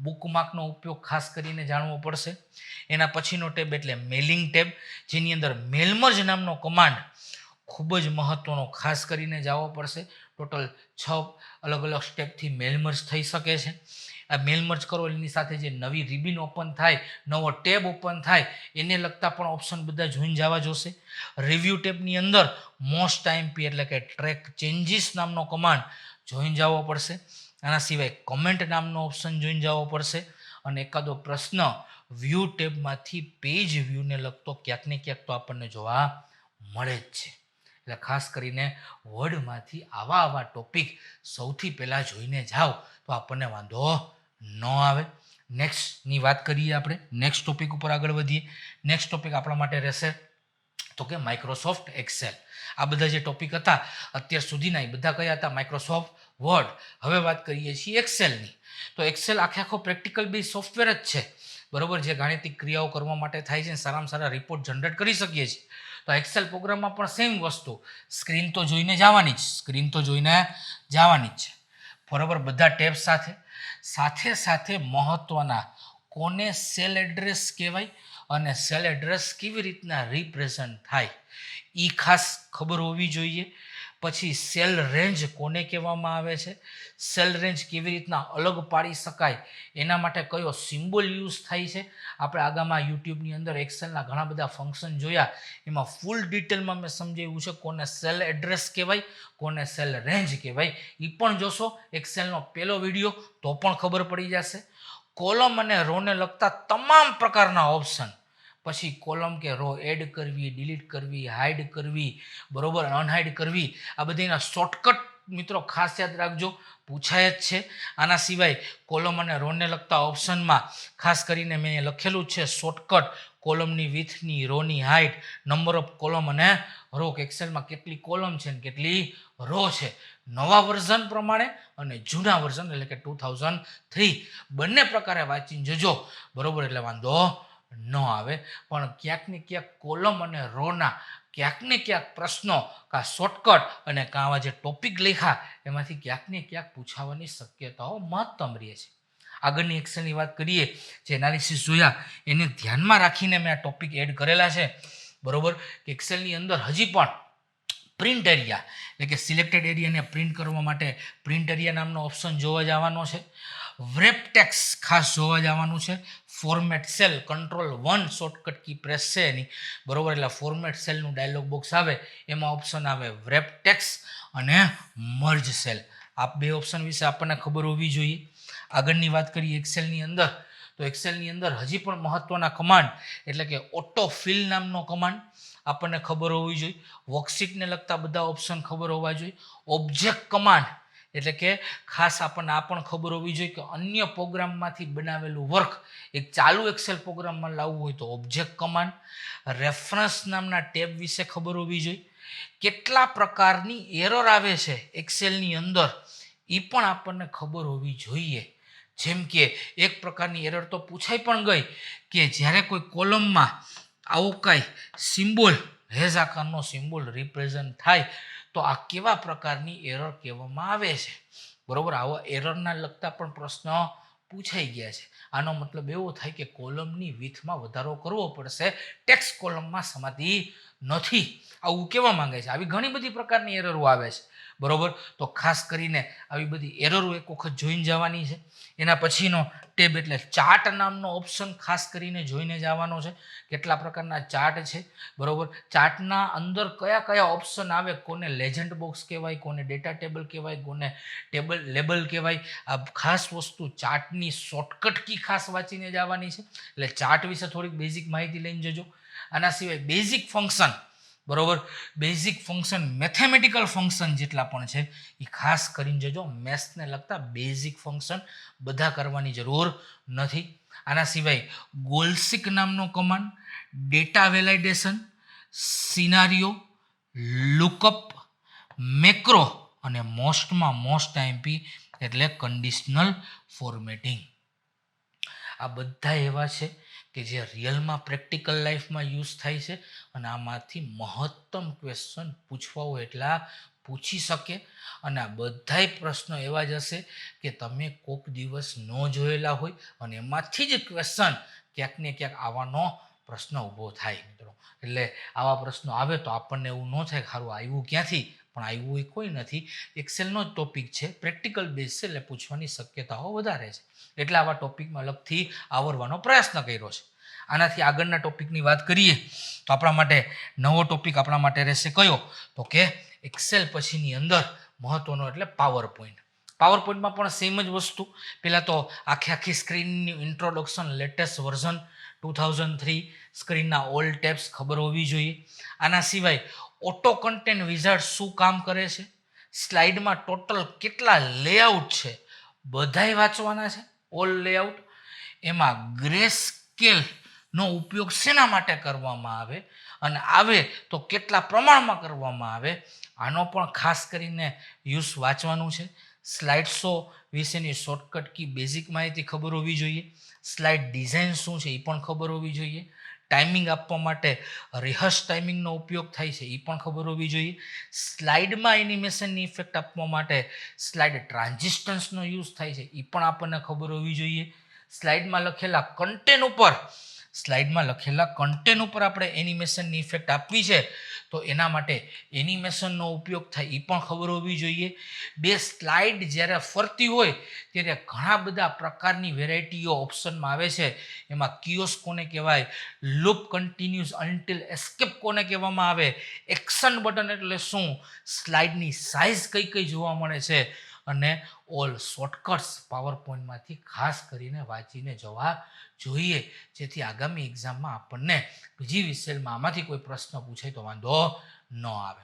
બુકમાર્કનો ઉપયોગ ખાસ કરીને જાણવો પડશે. એના પછીનો ટેબ એટલે મેલિંગ ટેબ, જેની અંદર મેલમર્જ નામનો કમાન્ડ ખૂબ જ મહત્વનો ખાસ કરીને જાણવો પડશે. ટોટલ 6 અલગ સ્ટેપથી મેલમર્જ થઈ શકે છે. આ મેલમર્જ કરો એની સાથે જે નવી રિબિન ઓપન થાય, નવો ટેબ ઓપન થાય, એને લગતા પણ ઓપ્શન બધા જોઈને જવા જોશે. રિવ્યૂ ટેબની અંદર મોસ્ટ આઈએમપી એટલે કે ટ્રેક ચેન્જીસ નામનો કમાન્ડ જોઈને જવો પડશે. આના સિવાય કમેન્ટ નામનો ઓપ્શન જોઈને જવો પડશે. અને એકાદો પ્રશ્ન વ્યૂ ટેબમાંથી પેજ વ્યૂને લગતો ક્યાંક ને ક્યાંક તો આપણને જોવા મળે જ છે. એટલે ખાસ કરીને વર્ડમાંથી આવા ટોપિક સૌથી પહેલાં જોઈને જાઓ તો આપણને વાંધો ન આવે. નેક્સ્ટની વાત કરીએ આપણે. નેક્સ્ટ ટોપિક ઉપર આગળ વધીએ. નેક્સ્ટ ટોપિક આપણા માટે રહેશે તો કે માઇક્રોસોફ્ટ એક્સેલ. આ બધા જે ટોપિક હતા અત્યાર સુધીના એ બધા કયા હતા? Microsoft word. હવે વાત કરીએ છીએ એક્સેલની. તો એક્સેલ આખો પ્રેક્ટિકલ બેઝ સોફ્ટવેર જ છે, બરોબર, જે ગાણિતિક ક્રિયાઓ કરવા માટે થાય છે, સારામાં સારા રિપોર્ટ જનરેટ કરી શકીએ છીએ. તો એક્સેલ પ્રોગ્રામમાં પણ સેમ વસ્તુ, સ્ક્રીન તો જોઈને જવાની જ છે, બરોબર, બધા ટેબ સાથે મહત્વના કોને સેલ એડ્રેસ કહેવાય અને સેલ એડ્રેસ કેવી રીતના રિપ્રેઝન્ટ થાય એ ખાસ ખબર હોવી જોઈએ. પછી સેલ રેન્જ કોને કહેવામાં આવે છે, સેલ રેન્જ કેવી રીતના અલગ પાડી શકાય, એના માટે કયો સિમ્બોલ યુઝ થાય છે. આપણે આગામાં યુટ્યુબની અંદર એક્સેલના ઘણા બધા ફંક્શન જોયા, એમાં ફૂલ ડિટેલમાં મેં સમજાવ્યું છે કોને સેલ એડ્રેસ કહેવાય, કોને સેલ રેન્જ કહેવાય. એ પણ જોશો એક્સેલનો પહેલો વિડીયો તો પણ ખબર પડી જશે. કોલમ અને રોને લગતા તમામ પ્રકારના ઓપ્શન, પછી કોલમ કે રો એડ કરવી, ડિલીટ કરવી, હાઇડ કરવી, બરોબર, અનહાઇડ કરવી, આ બધાના શોર્ટકટ મિત્રો ખાસ યાદ રાખજો, પૂછાય જ છે. આના સિવાય કોલમ અને રોને લગતા ઓપ્શનમાં ખાસ કરીને મેં લખેલું છે શોર્ટકટ, કોલમની વિથની, રોની હાઇટ, નંબર ઓફ કોલમ અને રો, એક્સેલમાં કેટલી કોલમ છે ને કેટલી રો છે, નવા વર્ઝન પ્રમાણે અને જૂના વર્ઝન એટલે કે 2003 બંને પ્રકારે વાંચીને જજો, બરોબર, એટલે વાંધો ન આવે. પણ ક્યાંક ને ક્યાંક કોલમ અને રોના ક્યાંક ને ક્યાંક પ્રશ્નો કા શોર્ટકટ અને કા આવા જે ટોપિક લખ્યા એમાંથી ક્યાંક ને ક્યાંક પૂછાવાની શક્યતાઓ મહત્તમ રહે છે. આગળની એક્સેલની વાત કરીએ, જે એનાલિસિસ જોયા એને ધ્યાનમાં રાખીને મેં આ ટોપિક એડ કરેલા છે, બરોબર, કે એક્સેલની અંદર હજી પણ પ્રિન્ટ એરિયા એટલે કે સિલેક્ટેડ એરિયાને પ્રિન્ટ કરવા માટે પ્રિન્ટ એરિયા નામનો ઓપ્શન જોવા જવાનો છે. વ્રેપ ટેક્સ ખાસ જોવા જવાનું છે. Format cell Ctrl+1 shortcut key press છે એની, બરોબર, એટલે ફોર્મેટ સેલનું ડાયલોગ બોક્સ આવે, એમાં ઓપ્શન આવે વ્રેપ ટેક્સ અને મર્જ સેલ. આ બે ઓપ્શન વિશે આપણને ખબર હોવી જોઈએ. આગળની વાત કરીએ એક્સેલની અંદર, તો એક્સેલની અંદર હજી પણ મહત્વના કમાન્ડ એટલે કે ઓટો ફિલ નામનો કમાન્ડ આપણને ખબર હોવી જોઈએ. વર્કશીટને લગતા બધા ઓપ્શન ખબર હોવા જોઈએ. ઓબ્જેક્ટ કમાન્ડ એટલે કે ખાસ આપણને આ પણ ખબર હોવી જોઈએ કે અન્ય પ્રોગ્રામમાંથી બનાવેલું વર્ક એક ચાલુ એક્સેલ પ્રોગ્રામમાં લાવવું હોય તો ઓબ્જેક્ટ કમાન્ડ. રેફરન્સ નામના ટેબ વિશે ખબર હોવી જોઈએ. કેટલા પ્રકારની એરર આવે છે એક્સેલની અંદર એ પણ આપણને ખબર હોવી જોઈએ. જેમ કે એક પ્રકારની એરર તો પૂછાઈ પણ ગઈ કે જ્યારે કોઈ કોલમમાં આવું કાંઈ સિમ્બોલ, હેઝ આકારનો સિમ્બોલ રિપ્રેઝન્ટ થાય તો આ કેવા પ્રકારની એરર કહેવામાં આવે છે, બરોબર. આવા એરરના લગતા પણ પ્રશ્નો પૂછાઈ ગયા છે. આનો મતલબ એવો થાય કે કોલમની વિથમાં વધારો કરવો પડશે, ટેક્સ્ટ કોલમમાં સમાતી નથી, આવું કહેવા માંગે છે. આવી ઘણી બધી પ્રકારની એરરો આવે છે, બરોબર. તો ખાસ કરીને આવી બધી એરરો એક વખત જોઈને જવાની છે. એના પછીનો ટેબ એટલે ચાર્ટ નામનો ઓપ્શન ખાસ કરીને જોઈને જવાનો છે. કેટલા પ્રકારના ચાર્ટ છે, બરોબર, ચાર્ટના અંદર કયા કયા ઓપ્શન આવે, કોને લેજન્ડ બોક્સ કહેવાય, કોને ડેટા ટેબલ કહેવાય, કોને ટેબલ લેબલ કહેવાય, આ ખાસ વસ્તુ ચાર્ટની શોર્ટકટ કી ખાસ વાંચીને જવાની છે. એટલે ચાર્ટ વિશે થોડીક બેઝિક માહિતી લઈને જજો. આના સિવાય બેઝિક ફંક્શન, બરોબર, બેઝિક ફંક્શન મેથેમેટિકલ ફંક્શન જેટલા પણ છે એ ખાસ કરીને જજો. મેથ્સને લગતા બેઝિક ફંક્શન બધા કરવાની જરૂર નથી. આના સિવાય ગોલ્સિક નામનો command, data validation, સિનારીઓ, lookup, macro અને મોસ્ટમાં મોસ્ટ આઈએમપી એટલે કન્ડિશનલ ફોર્મેટિંગ. આ બધા એવા છે કે જે રિયલમાં પ્રેક્ટિકલ લાઈફમાં યુઝ થાય છે અને આમાંથી મહત્તમ ક્વેશ્ચન પૂછવા હોય એટલા પૂછી શકે. અને આ બધાય પ્રશ્નો એવા જ હશે કે તમે કોઈક દિવસ ન જોયેલા હોય અને એમાંથી જ ક્વેશ્ચન ક્યાંક ને ક્યાંક આવવાનો પ્રશ્ન ઊભો થાય મિત્રો. એટલે આવા પ્રશ્નો આવે તો આપણને એવું ન થાય કે સારું આવ્યું ક્યાંથી, પણ આવ્યું એ કોઈ નથી, એક્સેલનો જ ટોપિક છે, પ્રેક્ટિકલ બેઝ છે, એટલે પૂછવાની શક્યતાઓ વધારે છે. એટલે આવા ટોપિકમાં અલગથી આવરવાનો પ્રયત્ન કર્યો છે. આનાથી આગળના ટોપિકની વાત કરીએ તો આપણા માટે નવો ટોપિક આપણા માટે રહેશે કયો, તો કે એક્સેલ પછીની અંદર મહત્વનો એટલે પાવર પોઈન્ટ. પાવર પોઈન્ટમાં પણ સેમ જ વસ્તુ. પહેલાં તો આખી સ્ક્રીનની ઇન્ટ્રોડક્શન, લેટેસ્ટ વર્ઝન 2003, સ્ક્રીનના ઓલ ટેબ્સ ખબર હોવી જોઈએ. આના સિવાય ઓટો કન્ટેન્ટ વિઝાર્ડ શું કામ કરે છે, સ્લાઇડમાં ટોટલ કેટલા લેઆઉટ છે બધાય વાંચવાના છે, ઓલ લેઆઉટ. એમાં ગ્રે સ્કેલનો ઉપયોગ શેના માટે કરવામાં આવે અને આવે તો કેટલા પ્રમાણમાં કરવામાં આવે, આનો પણ ખાસ કરીને યુઝ વાંચવાનું છે. સ્લાઇડ શો વિશેની શોર્ટકટ કી બેઝિક માહિતી ખબર હોવી જોઈએ. સ્લાઇડ ડિઝાઇન શું છે એ પણ ખબર હોવી જોઈએ. ટાઈમિંગ આપવા માટે રિહર્સ ટાઈમિંગનો ઉપયોગ થાય છે એ પણ ખબર હોવી જોઈએ. સ્લાઇડમાં એનિમેશનની ઇફેક્ટ આપવા માટે સ્લાઇડ ટ્રાન્ઝિસ્ટન્સનો યુઝ થાય છે એ પણ આપણને ખબર હોવી જોઈએ. સ્લાઇડમાં લખેલા કન્ટેન્ટ ઉપર આપણે એનિમેશનની ઇફેક્ટ આપવી છે તો એના માટે એનિમેશનનો ઉપયોગ થાય એ પણ ખબર હોવી જોઈએ. બે સ્લાઇડ જ્યારે ફરતી હોય ત્યારે ઘણા બધા પ્રકારની વેરાયટીઓ ઓપ્શનમાં આવે છે. એમાં કિયોસ કોને કહેવાય, લૂપ કન્ટિન્યુઅસ અનટિલ એસ્કેપ કોને કહેવામાં આવે, એક્શન બટન એટલે શું, સ્લાઇડની સાઇઝ કઈ કઈ જોવા મળે છે અને ઓલ શોર્ટકટ્સ પાવર પોઈન્ટમાંથી ખાસ કરીને વાંચીને જવા જોઈએ, જેથી આગામી એક્ઝામમાં આપણને બીજી વિષયમાં આમાંથી કોઈ પ્રશ્ન પૂછાય તો વાંધો ન આવે.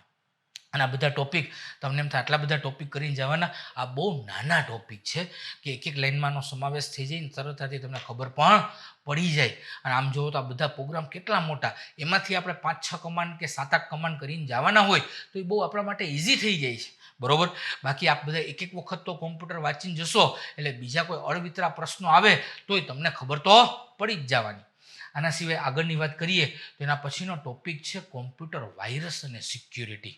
અને આ બધા ટોપિક તમને એમ થાય આટલા બધા ટોપિક કરીને જવાના, આ બહુ નાના ટોપિક છે કે એક લાઇનમાંનો સમાવેશ થઈ જાય ને તરતથી તમને ખબર પણ પડી જાય. અને આમ જોવો તો આ બધા પ્રોગ્રામ કેટલા મોટા, એમાંથી આપણે 5-6 કમાન્ડ કે 7-8 કમાન્ડ કરીને જવાના હોય તો એ બહુ આપણા માટે ઇઝી થઈ જાય છે, બરોબર. બાકી આપ બધા એક વખત તો કોમ્પ્યુટર વાંચીને જશો એટલે બીજા કોઈ અળવિતરા પ્રશ્નો આવે તોય તમને ખબર તો પડી જ જવાની. આના સિવાય આગળની વાત કરીએ તો એના પછીનો ટોપિક છે કોમ્પ્યુટર વાયરસ અને સિક્યુરિટી.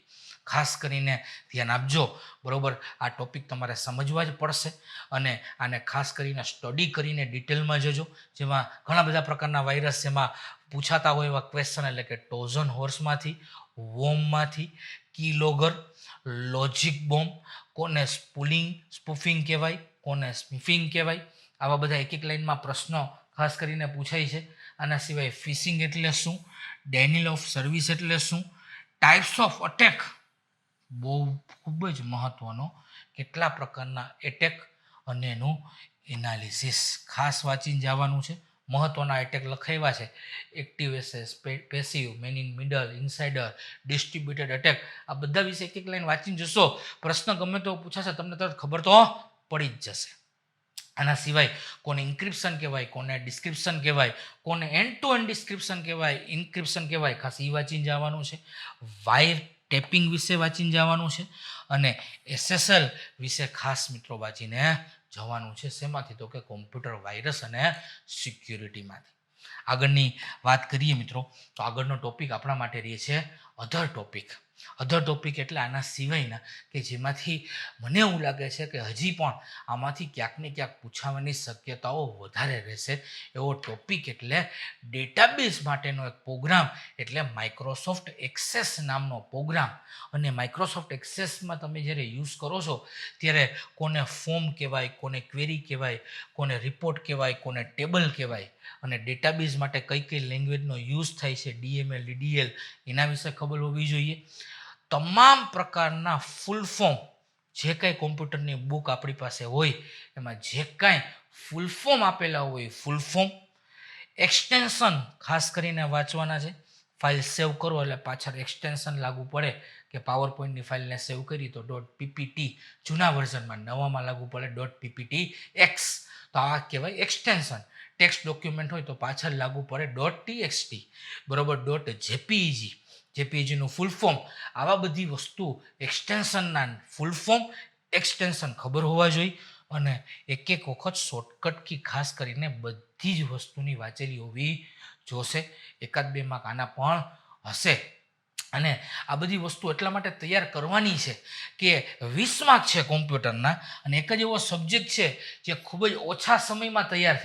ખાસ કરીને ધ્યાન આપજો, બરોબર. આ ટોપિક તમારે સમજવા જ પડશે અને આને ખાસ કરીને સ્ટડી કરીને ડિટેલમાં જજો. જેમાં ઘણા બધા પ્રકારના વાયરસ એમાં પૂછાતા હોય એવા ક્વેશ્ચન, એટલે કે ટ્રોજન હોર્સમાંથી, વોર્મમાંથી, કીલોગર, લોજિક બોમ્બ, કોને સ્પૂફિંગ કહેવાય, કોને સ્મિફિંગ કહેવાય, આવા બધા એક લાઇનમાં પ્રશ્નો ખાસ કરીને પૂછાય છે. આના સિવાય ફિશિંગ એટલે શું, ડેનિયલ ઓફ સર્વિસ એટલે શું, ટાઈપ્સ ઓફ અટેક બહુ ખૂબ જ મહત્વનો, કેટલા પ્રકારના એટેક અને એનું એનાલિસિસ ખાસ વાંચીને જવાનું છે. મહત્વના એટેક લખાવ્યા છે, active ashes, passive, man in middle, insider, distributed attack. આ બધા વિશે એક લાઈન વાંચીને જશો, પ્રશ્ન ગમે તો પૂછાશે તમને તરત ખબર તો પડી જ જશે. આના સિવાય કોને ઇન્ક્રિપ્શન કહેવાય, કોને ડિસ્ક્રિપ્શન કહેવાય, કોને એન્ડ ટુ એન્ડ ડિસ્ક્રિપ્શન કહેવાય, ઇન્ક્રિપ્શન કહેવાય, ખાસ એ વાંચીને જવાનું છે. વાયર ટેપિંગ વિશે વાંચીને જવાનું છે અને SSL વિશે ખાસ મિત્રો વાંચીને જવાનું છે. શેમાંથી તો કે કોમ્પ્યુટર વાયરસ અને સિક્યુરિટીમાંથી. આગળની વાત કરીએ મિત્રો તો આગળનો ટોપિક આપણા માટે રહે છે અધર ટોપિક. અધર ટોપિક એટલે આના સિવાયના કે જેમાંથી મને એવું લાગે છે કે હજી પણ આમાંથી ક્યાંક ને ક્યાંક પૂછાવાની શક્યતાઓ વધારે રહેશે એવો ટોપિક એટલે ડેટાબેઝ માટેનો એક પ્રોગ્રામ, એટલે માઇક્રોસોફ્ટ એક્સેસ નામનો પ્રોગ્રામ. અને માઇક્રોસોફ્ટ એક્સેસમાં તમે જ્યારે યુઝ કરો છો ત્યારે કોને ફોર્મ કહેવાય, કોને ક્વેરી કહેવાય, કોને રિપોર્ટ કહેવાય, કોને ટેબલ કહેવાય, અને ડેટાબેઝ માટે કઈ કઈ લેંગ્વેજનો યુઝ થાય છે, DML, DDL, એના વિશે ખબર હોવી જોઈએ. તમામ પ્રકારના ફૂલ ફોર્મ જે કાંઈ કોમ્પ્યુટરની બુક આપણી પાસે હોય એમાં જે કાંઈ ફૂલ ફોર્મ આપેલા હોય, ફૂલ ફોર્મ, એક્સટેન્શન ખાસ કરીને વાંચવાના છે. ફાઇલ સેવ કરો એટલે પાછળ એક્સટેન્શન લાગુ પડે કે પાવર પોઈન્ટની ફાઇલને સેવ કરી તો .ppt જૂના વર્ઝનમાં, નવામાં લાગુ પડે .pptx, તો આ કહેવાય એક્સટેન્શન. ટેક્સ્ટ ડોક્યુમેન્ટ હોય તો પાછળ લાગુ પડે .txt, બરોબર, .jpegનું ફૂલ ફોર્મ. આવા બધી વસ્તુ એક્સટેન્શનના ફૂલ ફોર્મ, એક્સટેન્શન ખબર હોવા જોઈએ અને એક વખત શોર્ટકટ કી ખાસ કરીને બધી જ વસ્તુની વાંચેલી હોવી જોશે. 1-2 માર્ક આના પણ હશે. અને આ બધી વસ્તુ એટલા માટે તૈયાર કરવાની છે કે 20 માર્ક છે કોમ્પ્યુટરના, અને એક જ એવો સબ્જેક્ટ છે જે ખૂબ જ ઓછા સમયમાં તૈયાર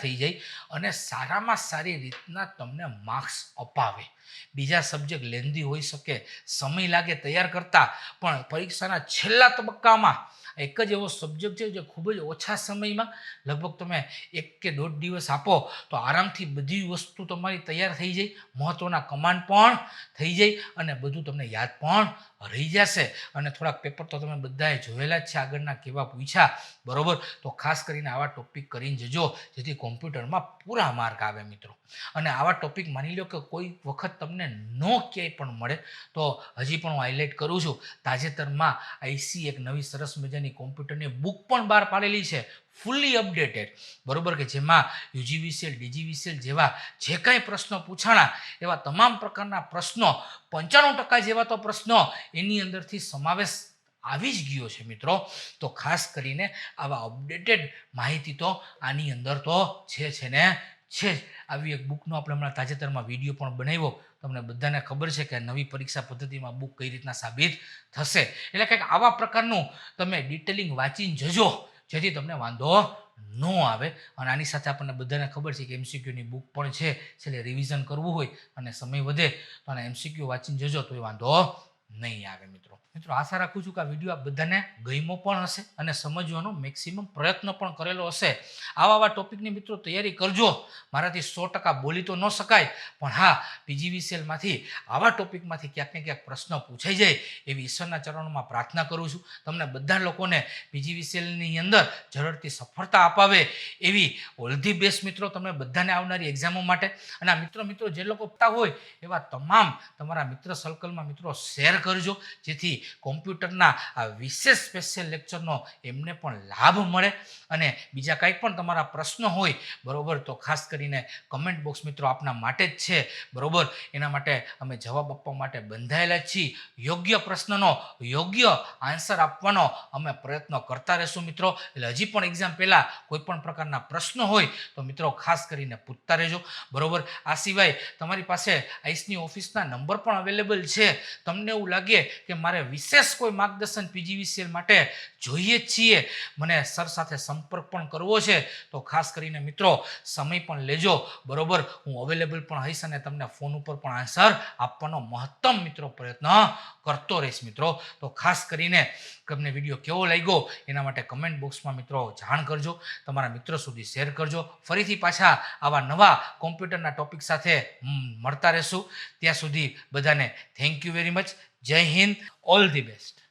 થઈ જાય, અને સારામાં સારી રીતના તમને માર્ક્સ અપાવે. બીજા સબ્જેક્ટ લેન્ધી હોઈ શકે, સમય લાગે તૈયાર કરતા, પણ પરીક્ષાના છેલ્લા તબક્કામાં એક જ એવો સબ્જેક્ટ છે જે ખૂબ જ ઓછા સમયમાં લગભગ તમે 1 કે 1.5 દિવસ આપો તો આરામથી બધી વસ્તુ તમારી તૈયાર થઈ જાય, મહત્ત્વના કમાન્ડ પણ થઈ જાય અને બધું તમને યાદ પણ રહી જશે. અને થોડાક પેપર તો તમે બધાએ જોયેલા જ છે આગળના કેવા પૂછ્યા, બરોબર. તો ખાસ કરીને આવા ટોપિક કરીને જજો જેથી કોમ્પ્યુટરમાં પૂરા માર્ક આવે મિત્રો. અને આવા ટોપિક માની લો કે કોઈ વખત તમને નો ક્યાંય પણ મળે તો હજી પણ હું હાઇલાઇટ કરું છું, તાજેતરમાં આઈસી એક નવી સરસ મજાની કોમ્પ્યુટરની બુક પણ બહાર પાડેલી છે, ફૂલ્લી અપડેટેડ, બરોબર, કે જેમાં યુજીવીસીએલ ડીજીવીસીએલ જેવા જે કાંઈ પ્રશ્નો પૂછાણા એવા તમામ પ્રકારના પ્રશ્નો 95% જેવા તો પ્રશ્નો એની અંદરથી સમાવેશ આવી જ ગયો છે મિત્રો. તો ખાસ કરીને આવા અપડેટેડ માહિતી તો આની અંદર તો છે ને છે જ. આવી એક બુકનો આપણે હમણાં તાજેતરમાં વિડીયો પણ બનાવ્યો. તમને બધાને ખબર છે કે નવી પરીક્ષા પદ્ધતિમાં બુક કઈ રીતના સાબિત થશે. એટલે કંઈક આવા પ્રકારનું તમે ડિટેલિંગ વાંચીને જજો જેથી તમને વાંધો ન આવે. અને આની સાથે આપણને બધાને ખબર છે કે એમસીક્યુની બુક પણ છે, છેલ્લે રિવિઝન કરવું હોય અને સમય વધે તો આને એમસીક્યુ વાંચીને જજો તો એ વાંધો નહીં આવે મિત્રો. આશા રાખું છું કે આ વિડીયો આ બધાને ગમ્યો પણ હશે અને સમજવાનો મેક્સિમમ પ્રયત્ન પણ કરેલો હશે. આવા ટોપિકની મિત્રો તૈયારી કરજો. મારાથી 100% બોલી તો ન શકાય, પણ હા, પીજીવીસીએલમાંથી આવા ટોપિકમાંથી ક્યાંક ને ક્યાંક પ્રશ્ન પૂછાઈ જાય એવી ઈશ્વરના ચરણોમાં પ્રાર્થના કરું છું. તમને બધા લોકોને પીજીવીસીએલની અંદર ઝડપથી સફળતા અપાવે એવી ઓલ ધી બેસ્ટ મિત્રો તમને બધાને આવનારી એક્ઝામો માટે. અને આ મિત્રો જે લોકો પતા હોય એવા તમામ તમારા મિત્ર સર્કલમાં મિત્રો શેર કરજો જેથી કોમ્પ્યુટરના આ વિશેષ સ્પેશિયલ લેક્ચરનો એમને પણ લાભ મળે. અને બીજા કાંઈ પણ તમારા પ્રશ્નો હોય, બરોબર, તો ખાસ કરીને કમેન્ટ બોક્સ મિત્રો આપના માટે જ છે, બરોબર. એના માટે અમે જવાબ આપવા માટે બંધાયેલા છીએ. યોગ્ય પ્રશ્નનો યોગ્ય આન્સર આપવાનો અમે પ્રયત્ન કરતા રહેશું મિત્રો. એટલે હજી પણ એક્ઝામ પહેલાં કોઈ પણ પ્રકારના પ્રશ્નો હોય તો મિત્રો ખાસ કરીને પૂછતા રહેજો, બરોબર. આ સિવાય તમારી પાસે આઈસની ઓફિસના નંબર પણ અવેલેબલ છે. તમને એવું લાગે કે મારે વિશેષ કોઈ માર્ગદર્શન પીજીવીસીએલ માટે જોઈએ જ છીએ, મને સર સાથે સંપર્ક પણ કરવો છે, તો ખાસ કરીને મિત્રો સમય પણ લેજો, બરોબર. હું અવેલેબલ પણ હઈશ અને તમને ફોન ઉપર પણ આન્સર આપવાનો મહત્તમ મિત્રો પ્રયત્ન કરતો રહીશ મિત્રો. તો ખાસ કરીને તમને વિડીયો કેવો લાગ્યો એના માટે કમેન્ટ બોક્સમાં મિત્રો જાણ કરજો, તમારા મિત્રો સુધી શેર કરજો. ફરીથી પાછા આવા નવા કોમ્પ્યુટરના ટોપિક સાથે મળતા રહેશું. ત્યાં સુધી બધાને થેન્ક યુ વેરી મચ. જય હિન્દ, ઓલ ધી બેસ્ટ.